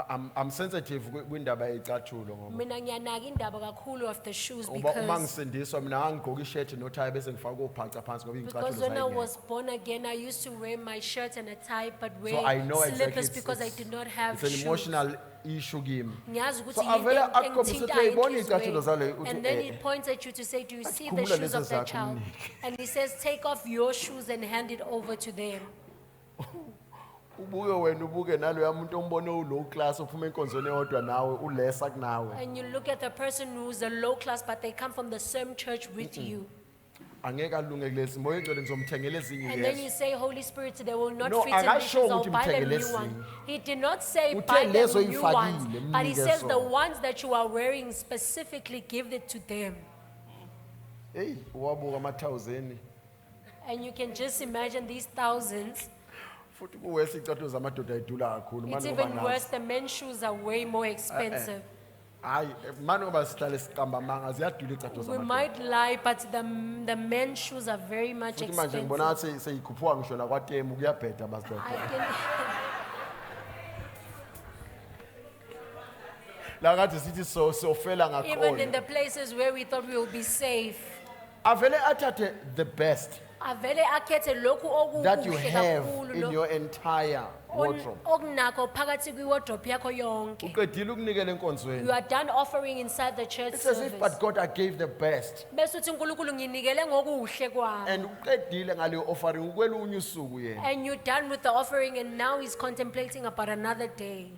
I'm sensitive kwindaba yezicathulo ngoba Mina ngiyanaka indaba kakhulu of the shoes ngoba uma because ngisindiswa mina ngangigqoka ishirt nothayi bese ngifaka ophaca phansi ngoba Because izicathulo when I zayingena. was born again, I used to wear my shirt and a tie, but wear So I know slippers exactly because I did not have it's an shoes. emotional issue kimi. Ngiyazi ukuthi So yinto avele akukhombisa engithinta ukuthi uyayibona inhliziyo iy'cathulo zale yami. uthi, And then eh, he points at you to say, do you see the khumula shoes lezo of that zakho child? umnike. And he says, take off your shoes and hand it over to them. Ubuke wena ubuke naloya muntu ombone ulow class ophuma enkonzweni eyodwa nawe ulesa kunawe. And you look at the person who's a low class, but they come from the same church with you. Angeke alunge kulesi moya engcwele ngizomthengela ezinye And then you yes. say, Holy Spirit, they will not No, fit in akasho because I'll ukuthi buy them mthengele new ones. ezinye. He did not say Uthe buy them lezo new oyifakile, ones, but he mnike says the zona. ones that you are wearing specifically, give it to them. Hey, wabuka ama-1000. And you can just imagine these thousands. Futhi kuwesi icathulo zamadoda ayidula kakhulu. It's Manje ngoba even nazi. worse, the men's shoes are way more expensive. Hayi, manje ngoba sihlale siqamba amanga ziyadula icathulo We zamadoda. might lie, but the men's shoes are very much Futhi manje ngibona expensive. ngathi seyikhuphuka ngisho nakwatemu kuyabheda basidoda. I can, La kade sithi sofela even in ngakhona. the places where we thought we will be safe. Avele athathe the best Avele akhethe lokhu that you okuhle have kakhulu in lo- your entire wardrobe. okunakho phakathi kwi-wardrobe yakho yonke. Uqedile ukunikela You enkonzweni. are done offering inside the church It's as if service. but God I gave the best. Bese uthi uNkulunkulu nginikele ngokuhle kwami. And uqedile ngale offering ukwelunye usuku yena. And you're done with the offering and now he's contemplating about another day.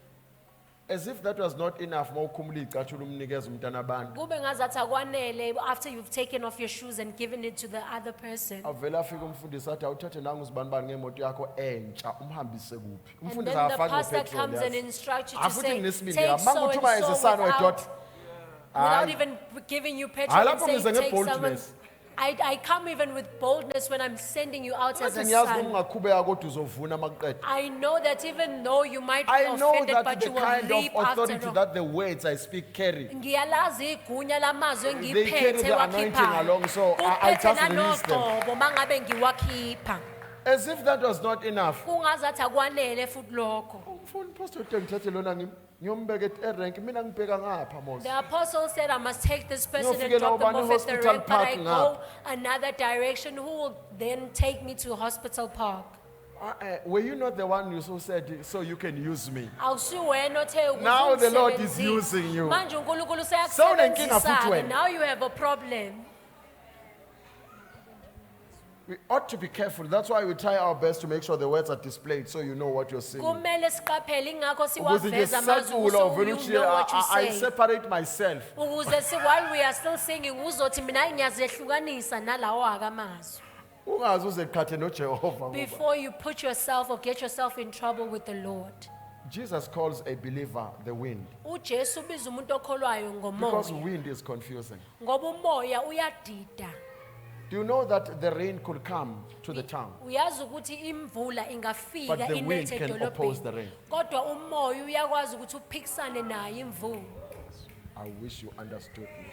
As if that was not enough mawukhumula icathulo umnikeza umntana abantu. Kube ngazathi akwanele after you've taken off your shoes and given it to the other person. Avela afika umfundisi athi awuthathe nangu uzibanibani ngemoto yakho entsha umhambise kuphi. And Umfundisi then the akafaki pastor petrol. comes and instructs you to Afuthi say, nginesibindi take lapha. Uma so kuthi and uma so esesana without, wedot. without Hayi. even giving you petrol Hayi, and lapho saying, ngize take someone. nge-boldness. I come even with boldness when I'm sending you out as Ngathi a ngiyazi son. noma ungaqhubeka kodwa uzovuna makuqeda. I know that even though you might be I know offended, that but the you will kind of leap after authority all. that the words I speak carry. Ngiyalazi igunya lamazwi They carry engiphethe the anointing wakhiphayo. along, so I Kuphethe just release them. nanogqobo mangabe ngiwakhipha. As if that was not enough. Kungazathi akwanele futhi lokho. Umfundi pastor uthi ngithathe lona Ngiyombeka erank mina ngibheka ngapha Moses. The apostle said, I must take this person and Ngiyofika drop them nawo off at the hospital rank, but I park go ngapha. another direction. Who will then take me to Hospital Park? Were you not the one who said, so you can use me? Awusiwena othe ukuthi Now the Lord is ungisebenzise. using you. Manje uNkulunkulu Sewunenkinga futhi seyakusebenzisa. wena. Now you have a problem. We ought to be careful. That's why we try our best to make sure the words are displayed so you know what you're saying. Kumele siqaphele ingakho Ukuze siwaveza amazwi ngesacula so uvele you ukuthi, know what you I say. separate myself. Ukuze while we are still singing uzothi mina ngiyazehlukanisa nalawo akamazwi. Ungaze uzekhathe noJehova ngoba. Before you put yourself or get yourself in trouble with the Lord. Jesus calls a believer the wind uJesu ubiza umuntu okholwayo because ngomoya wind is confusing. ngoba umoya uyadida. Do you know that the rain could come to the town? Uyazi ukuthi imvula ingafika But the wind inethe can oppose the edolobheni. rain. Kodwa umoya uyakwazi ukuthi uphikisane nayo imvula. I wish you understood me.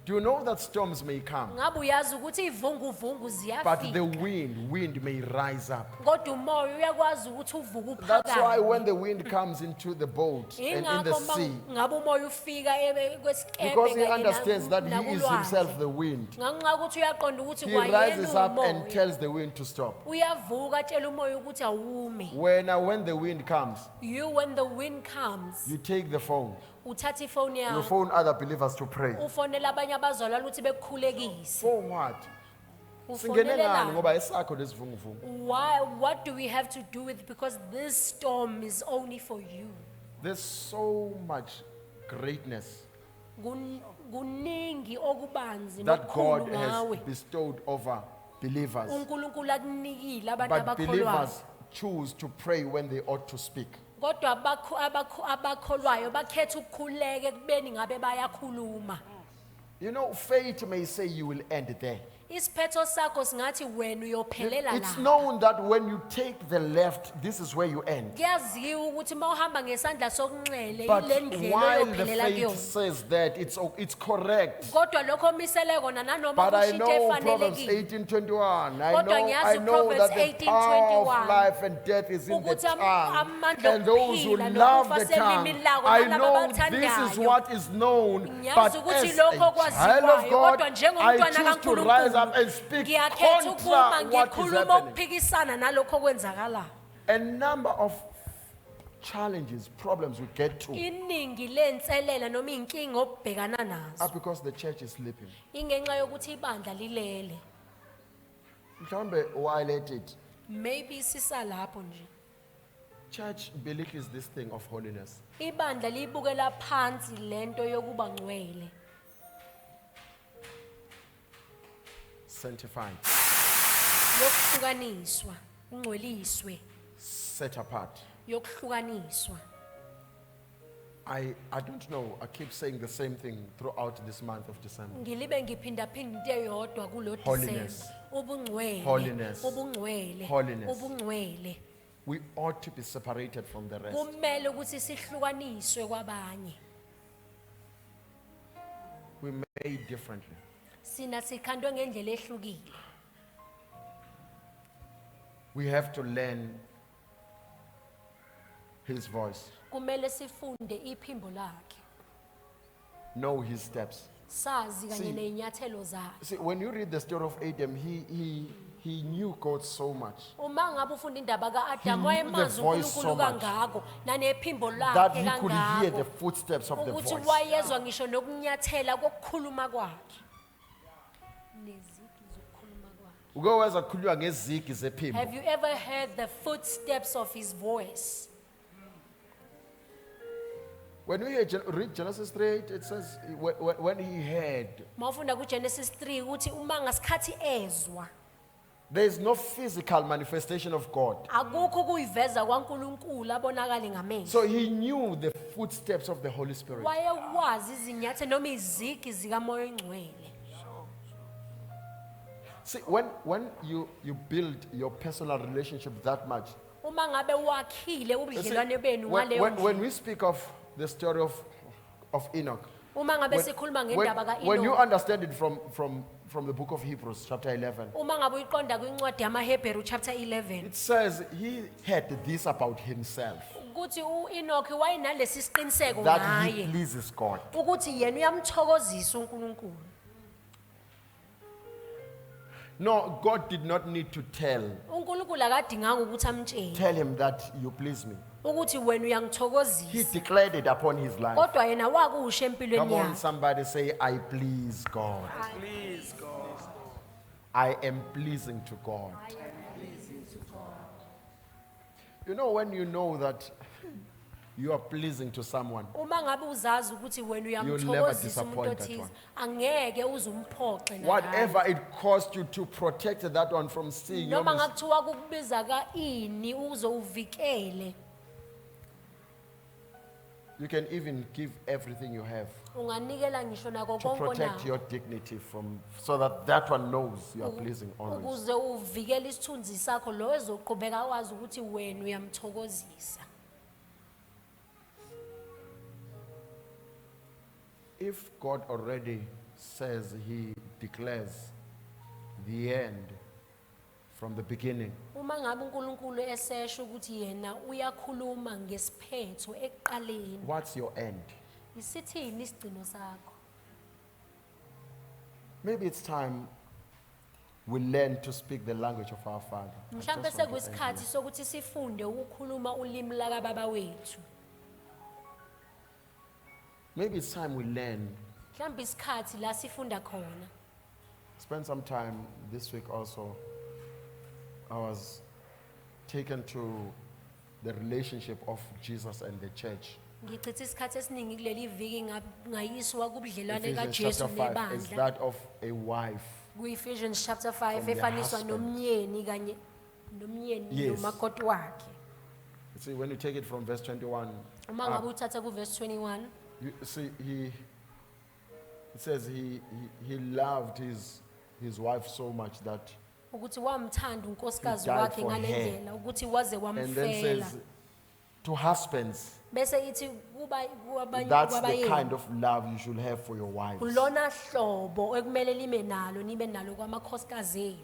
Do you know that storms may come, Ngabe uyazi ukuthi ivunguvungu but the ziyafika. wind may rise up? Kodwa umoya uyakwazi ukuthi uvuke That's why uphakame. when the wind comes into the boat and in the Ingakho sea, ngabe umoya ufika kwesikembe because he kanye understands that he is nakulwandle. himself the wind, Nganxa ukuthi uyaqonda ukuthi he kwayena rises up and umoya. tells the wind to stop. Uyavuka atshela umoya ukuthi awume. When the wind comes, When the wind comes, you take the phone, uthatha ifoni you yakho, phone other believers to pray. ufonela abanye abazalwane ukuthi bekukhulekise. For what? Singene Ufonele ngani la. ngoba esakho lesivunguvungu. What do we have to do with? Because this storm is only for you. There's so much greatness Kuningi okubanzi that God nokukhulu has ngawe. bestowed over believers. uNkulunkulu akunikile abantu But abakholwayo. believers choose to pray when they ought to speak. Kodwa abakholwayo bakhetha ukukhuleka ekubeni ngabe bayakhuluma. You know, fate may say you will end there. Isiphetho sakho singathi wena uyophelela It's la. known that when you take the left, this is where you end. Kuyaziwa ukuthi mawuhamba ngesandla sokunxele But ile ndlela while the oyophelela fate kuyona. says that, it's correct. Kodwa lokho misele kona nanoma But I kushite know Proverbs efanelekile. 18:21. Kodwa I ngiyazi know that Proverbs the power of 18:21 life and death is in the ukuthi tongue. amandla And those who okuphila love nokufa the tongue, selimini lawo I nalabo know this is abathandayo. what is known. But Ngiyazi ukuthi as lokho a child of kwaziwayo God, kodwa I njengomntwana choose to rise up kaNkulunkulu and speak ngiyakhetha ukuma contra what is ngikhuluma happening. ukuphikisana nalokho okwenzakalayo. A number of challenges, problems we get to Iningi lenselela noma inkinga obhekana nazo are because the church is sleeping. ingenxa yokuthi ibandla lilele. Mhlawumbe why let it? Maybe sisalapho nje. Church belittles this thing of holiness. Ibandla libukela phansi lento yokuba ngcwele. Sanctified, Yokuhlukaniswa, ungcweliswe, set apart. yokuhlukaniswa. I don't know. I keep saying the same thing throughout this month of December. Ngilibe ngiphinda phinda into eyodwa kulo Holiness. December. Ubungcwele. Holiness. Ubungcwele. Holiness. Ubungcwele. We ought to be separated from the rest. Kumele ukuthi sihlukaniswe kwabanye. We made differently. Sina sikhandwe ngendlela ehlukile. We have to learn his voice, Kumele sifunde iphimbo lakhe. know his steps. Sazi See. kanye nenyathelo zakhe. See, when you read the story of Adam, he knew God so much Uma ngabe ufunda indaba kaAdam He knew wayemazi the voice so uNkulunkulu much kangako nanephimbo that lakhe he could hear the kangako footsteps of the ukuthi voice. wayezwa ngisho nokunyathela kokukhuluma kwakhe. Nezigi zokukhuluma kwakhe. Uke weza kukhulunywa ngezigi zephimbo. Have you ever heard the footsteps of his voice? When we read Genesis 3:8, it says when he heard, Mawufunda kuGenesis 3 ukuthi uma ngasikhathi ezwa there is no physical manifestation of God. akukho kuyiveza kwaNkulunkulu abonakale ngamehlo. So he knew the footsteps of the Holy Spirit. Wayewazi izinyathelo noma izigi zikaMoya oNgcwele. See, when you build your personal relationship that much, Uma ngabe wakhile you see, ubudlelwane benu ngaleyo when ndlela. we speak of the story of Enoch, Uma ngabe sikhuluma ngendaba when you kaEnoch, understand it from the book of Hebrews, chapter 11, uma ngabe uyiqonda kwincwadi yamaHebheru chapter 11, it says he had this about himself. ukuthi uEnoch wayenalesi siqiniseko that he ngaye pleases God. ukuthi yena uyamthokozisa uNkulunkulu. No, God did not need to tell uNkulunkulu akadinganga ukuthi amtshele him that you please me. ukuthi wena He uyangithokozisa. declared it upon his life. Kodwa yena wakusho empilweni Come on, yakhe. somebody say, I please God. Please, God. I am pleasing to God. You know, when you know that you are pleasing to someone, Uma ngabe uzazi ukuthi wena never uyamthokozisa umuntu disappoint that othize, one. angeke uze umphoxe naye. whatever it cost you to protect that one from seeing your Noma mis- ngakuthiwa kukubiza ini uze uvikele. you can even give everything you have Unganikela ngisho nako to konke protect onakho your dignity from, so that that one knows you are pleasing always. ukuze uvikele isithunzi sakho lo ezoqhubeka wazi ukuthi wena uyamthokozisa. If God already says, he declares the end from the beginning, Uma ngabe uNkulunkulu esesho ukuthi yena uyakhuluma ngesiphetho ekuqaleni, what's your end? isithini isigcino sakho? Maybe it's time we learn to speak the language of our Father. I just Mhlambe want to end sekuyisikhathi here. sokuthi sifunde ukukhuluma ulimi laka baba wethu. Maybe it's time we learn. Mhlambe isikhathi la sifunda khona. Spend some time this week also. I was taken to the relationship of Jesus and the church. Ngichitha isikhathi esiningi kuleli viki ngayiswa kubudlelwane Ephesians kaJesu chapter 5 is nebandla. that of a wife. Ku-Ephesians chapter 5 From the efaniswa husband. nomyeni kanye nomyeni Yes. nomakoti wakhe. You see, when you take it from verse 21, Uma ngabe uthatha ku-verse 21, you see, it says he loved his wife so much that, ukuthi wamthanda unkosikazi He died wakhe for ngale her. ndlela ukuthi waze and then wamfela. says, to husbands, Bese ithi that's the kwabayeni kind of love you should have for your wives. kulona hlobo ekumele libe nalo nibe nalo kwamakhosikazi enu.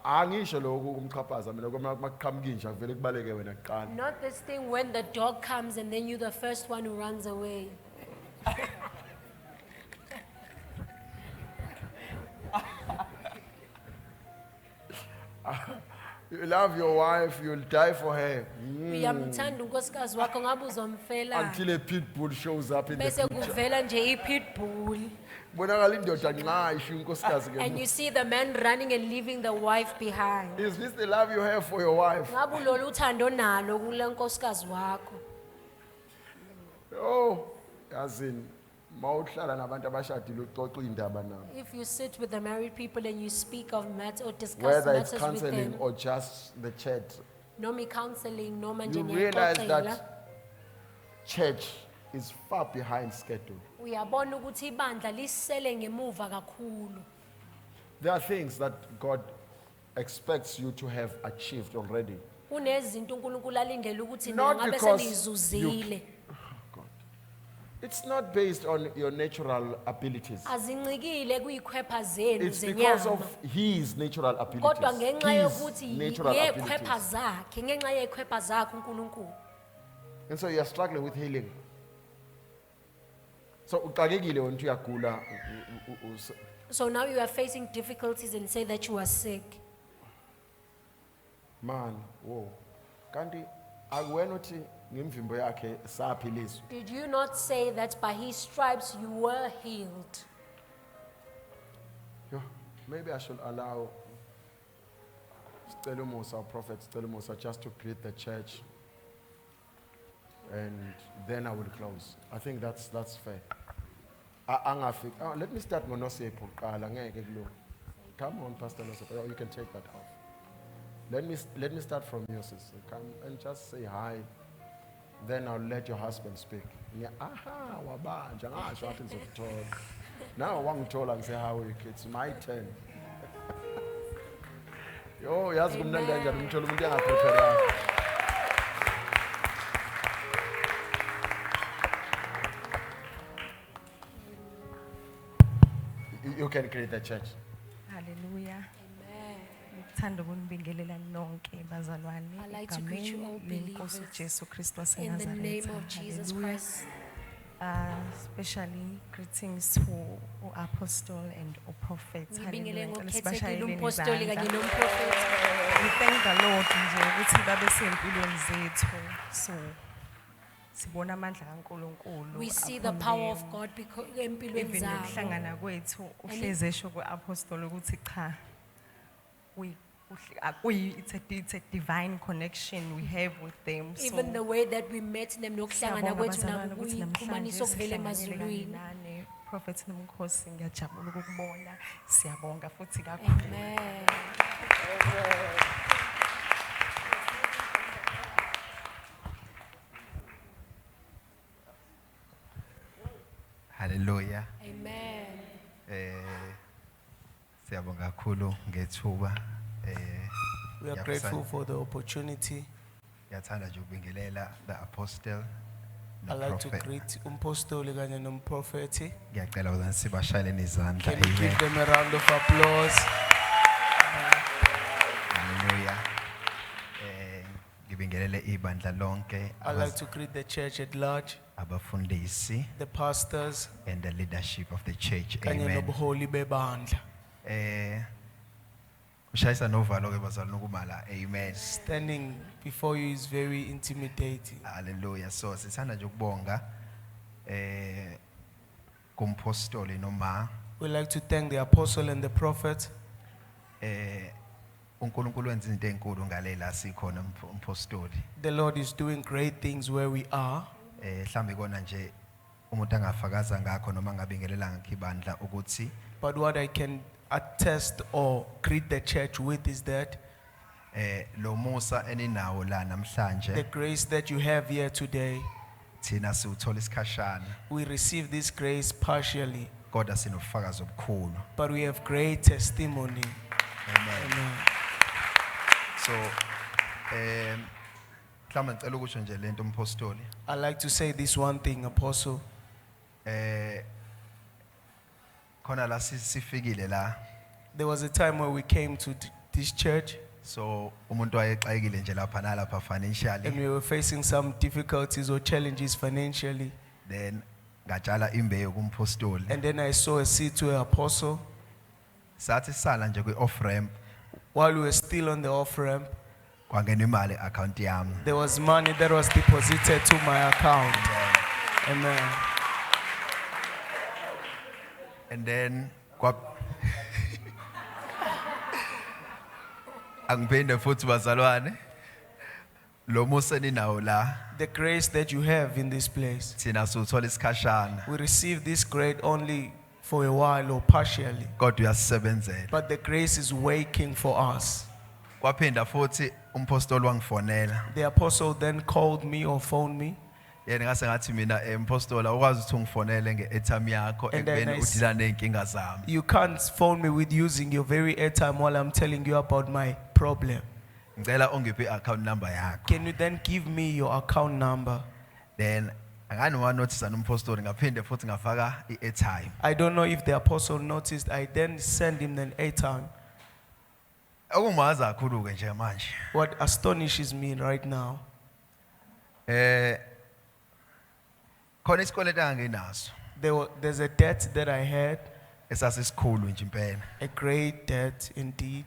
Angisho lokhu kumchaphaza mina uma kuqhamuka inja vele kubaleke wena kuqala. Not this thing when the dog comes and then you're the first one who runs away. You love your wife, you'll die for her. Uyamthanda unkosikazi wakho ngabe uzomfela. Until a pit bull shows up in the Bese picture. kuvela nje i-pitbull. Bonakala indoda nxa isho inkosikazi ke And you see the man running and leaving the wife behind. Is this the love you have for your wife? Ngabe ulolu uthando nalo kule nkosikazi wakho. Oh, yazini mawuhlala nabantu abashadile uxoxa indaba nabo. If you sit with the married people and you speak of matters or discuss Whether it's matters with counseling them, or just the church, noma counseling, noma you nje realize niyaxoxela, that church is far behind schedule. uyabona ukuthi ibandla lisele ngemuva kakhulu. There are things that God expects you to have achieved already. Kunezinto uNkulunkulu alindele ukuthi Not ngabe because selizuzile. God. It's not based on your natural abilities. Azincikile kuyikhwepha zenu It's because zenyama. of his natural Kodwa abilities. ngenxa His yokuthi natural yekhwepha abilities. zakhe, ngenxa yekhwepha zakhe uNkulunkulu. And so you are struggling with healing. So uxakekile wena uthi uyagula So now you are facing difficulties and say that you are sick. man, whoa. Kanti akuwena uthi ngemvimbo yakhe saphiliswa. Did you not say that by his stripes you were healed? Yo, maybe I should allow Stella Musa, our prophet Stella Musa, just to greet the church, and then I will close. I think that's fair. Let me start ngoNosipho kuqala ngeke kulo. Come on, Pastor Nosipho. Oh, you can take that off. Let me start from you, sister. Come and just say hi. Then I'll let your husband speak. Aha, wabanja ngasho athi ngizokuthola. Now wangithola ngise how it's my turn. Yo, yazi kumnandi kanjani umthola umuntu engaprepare. You can create the church. Hallelujah. Amen. Ngiyakuthanda ukunibingelela nonke bazalwane I'd like to greet you all egameni lenkosi believers Jesu Kristu in the name waseNazaretha. of Jesus Hallelujah. Christ. Especially greetings to apostle and prophet. Ngibingelele Hallelujah. ngokukhethekile Sibashayeleni umpostoli kanye izandla. nomprofeti. We thank the Lord nje ukuthi babe sempilweni zethu. So sibona amandla kaNkulunkulu. We see the upon power of them. God empilweni Even zabo. ukuhlangana kwethu uhleze esho kwe-apostoli ukuthi cha it's a divine connection we have with them. Even the way that we met them nokuhlangana Siyabonga kwethu bazalwane nabo ukuthi kuyixhumaniso okuvela sihlanganyele kanye emazulwini. nani. Prophet Nomkhosi ngiyajabula ukukubona. Siyabonga futhi kakhulu. Amen. Hallelujah. Amen. Siyabonga kakhulu ngethuba. We are Ngiyabusana- grateful for the opportunity. Ngiyathanda nje ukubingelela the apostle I'd like to prophet. greet umpostoli kanye nomprofeti. Ngiyacela ukuthi sibashayeleni izandla. Can we give Amen. them a round of applause? Hallelujah. Ngibingelele ibandla lonke I'd like to greet the church at large, abafundisi the pastors, and the leadership of the church. kanye Amen. nobuholi bebandla. Ushayisa novalo ke bazalwane ukumala. Amen. Standing before you is very intimidating. Hallelujah. So sithanda nje ukubonga kumpostoli noma We'd like to thank the apostle and the prophet. uNkulunkulu wenza izinto ezinkulu ngale la sikhona umpostoli. The Lord is doing great things where we are. Mhlambe kona nje umuntu angafakaza ngakho noma ngabingelela ngakibandla ukuthi But what I can attest or greet the church with is that lo Musa eninawo la the namhlanje grace that you have here today, thina siwuthola isikhashana we receive this grace partially, kodwa sinofakazi obukhulu. but we have great testimony. Amen. Amen. So mhlawumbe ngicela ukusho nje lento umpostoli I'd like to say this one thing, apostle. khona la sifikile la. There was a time where we came to this church So umuntu wayexayekile nje lapha nalapha and financially, we were facing some difficulties or challenges financially. then ngatshala imbewu kumpostoli. And then I saw a seed to an apostle. Sathi sala nje kwi-off ramp While we were still on the off ramp, kwangena imali account yami. there was money that was deposited to my account. Amen. And then angiphinde futhi bazalwane lo Musa ninawo la The grace that you have in this place, thina siwuthola isikhashana we receive this grace only for a while or partially, kodwa uyasebenzela. but the grace is working for us. Kwaphinda futhi umpostoli wangifonela. The apostle then called me or phoned me, Yena ngase ngathi mina umpostoli awukwazi ukuthi ungifonele nge-airtime yakho And then ekubeni I udila ney'nkinga zami. you can't phone me with using your very airtime while I'm telling you about my problem. Ngicela ungiphe i-account number yakho. Can you then give me your account number? Then angani wanothisa nompostoli ngaphinde futhi ngafaka i-airtime. I don't know if the apostle noticed. I then send him an airtime. Okungimaza kakhulu-ke nje manje. What astonishes me right now, Khona isikweletu anginaso there's a debt that I had, esasisikhulu nje impela. a great debt indeed.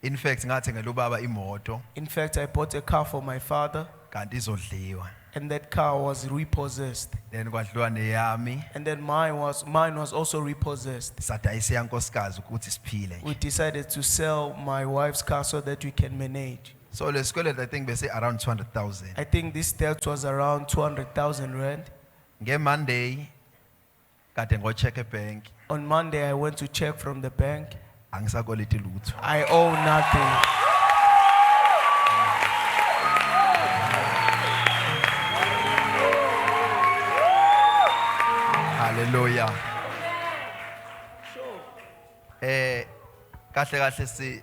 In fact ngathengela ubaba imoto In fact, I bought a car for my father, kanti izodliwa. and that car was repossessed. Then kwadliwa neyami And then mine was also repossessed. sadayisa yankosikazi ukuthi siphile We nje. decided to sell my wife's car so that we can manage. So lesikweletu I think bese around 200,000. I think this debt was around 200,000 rand. Nge-Monday kade ngo-check ebank On Monday, I went to check from the bank. angisakoleti lutho. I owe nothing. Hallelujah. Kahle kahle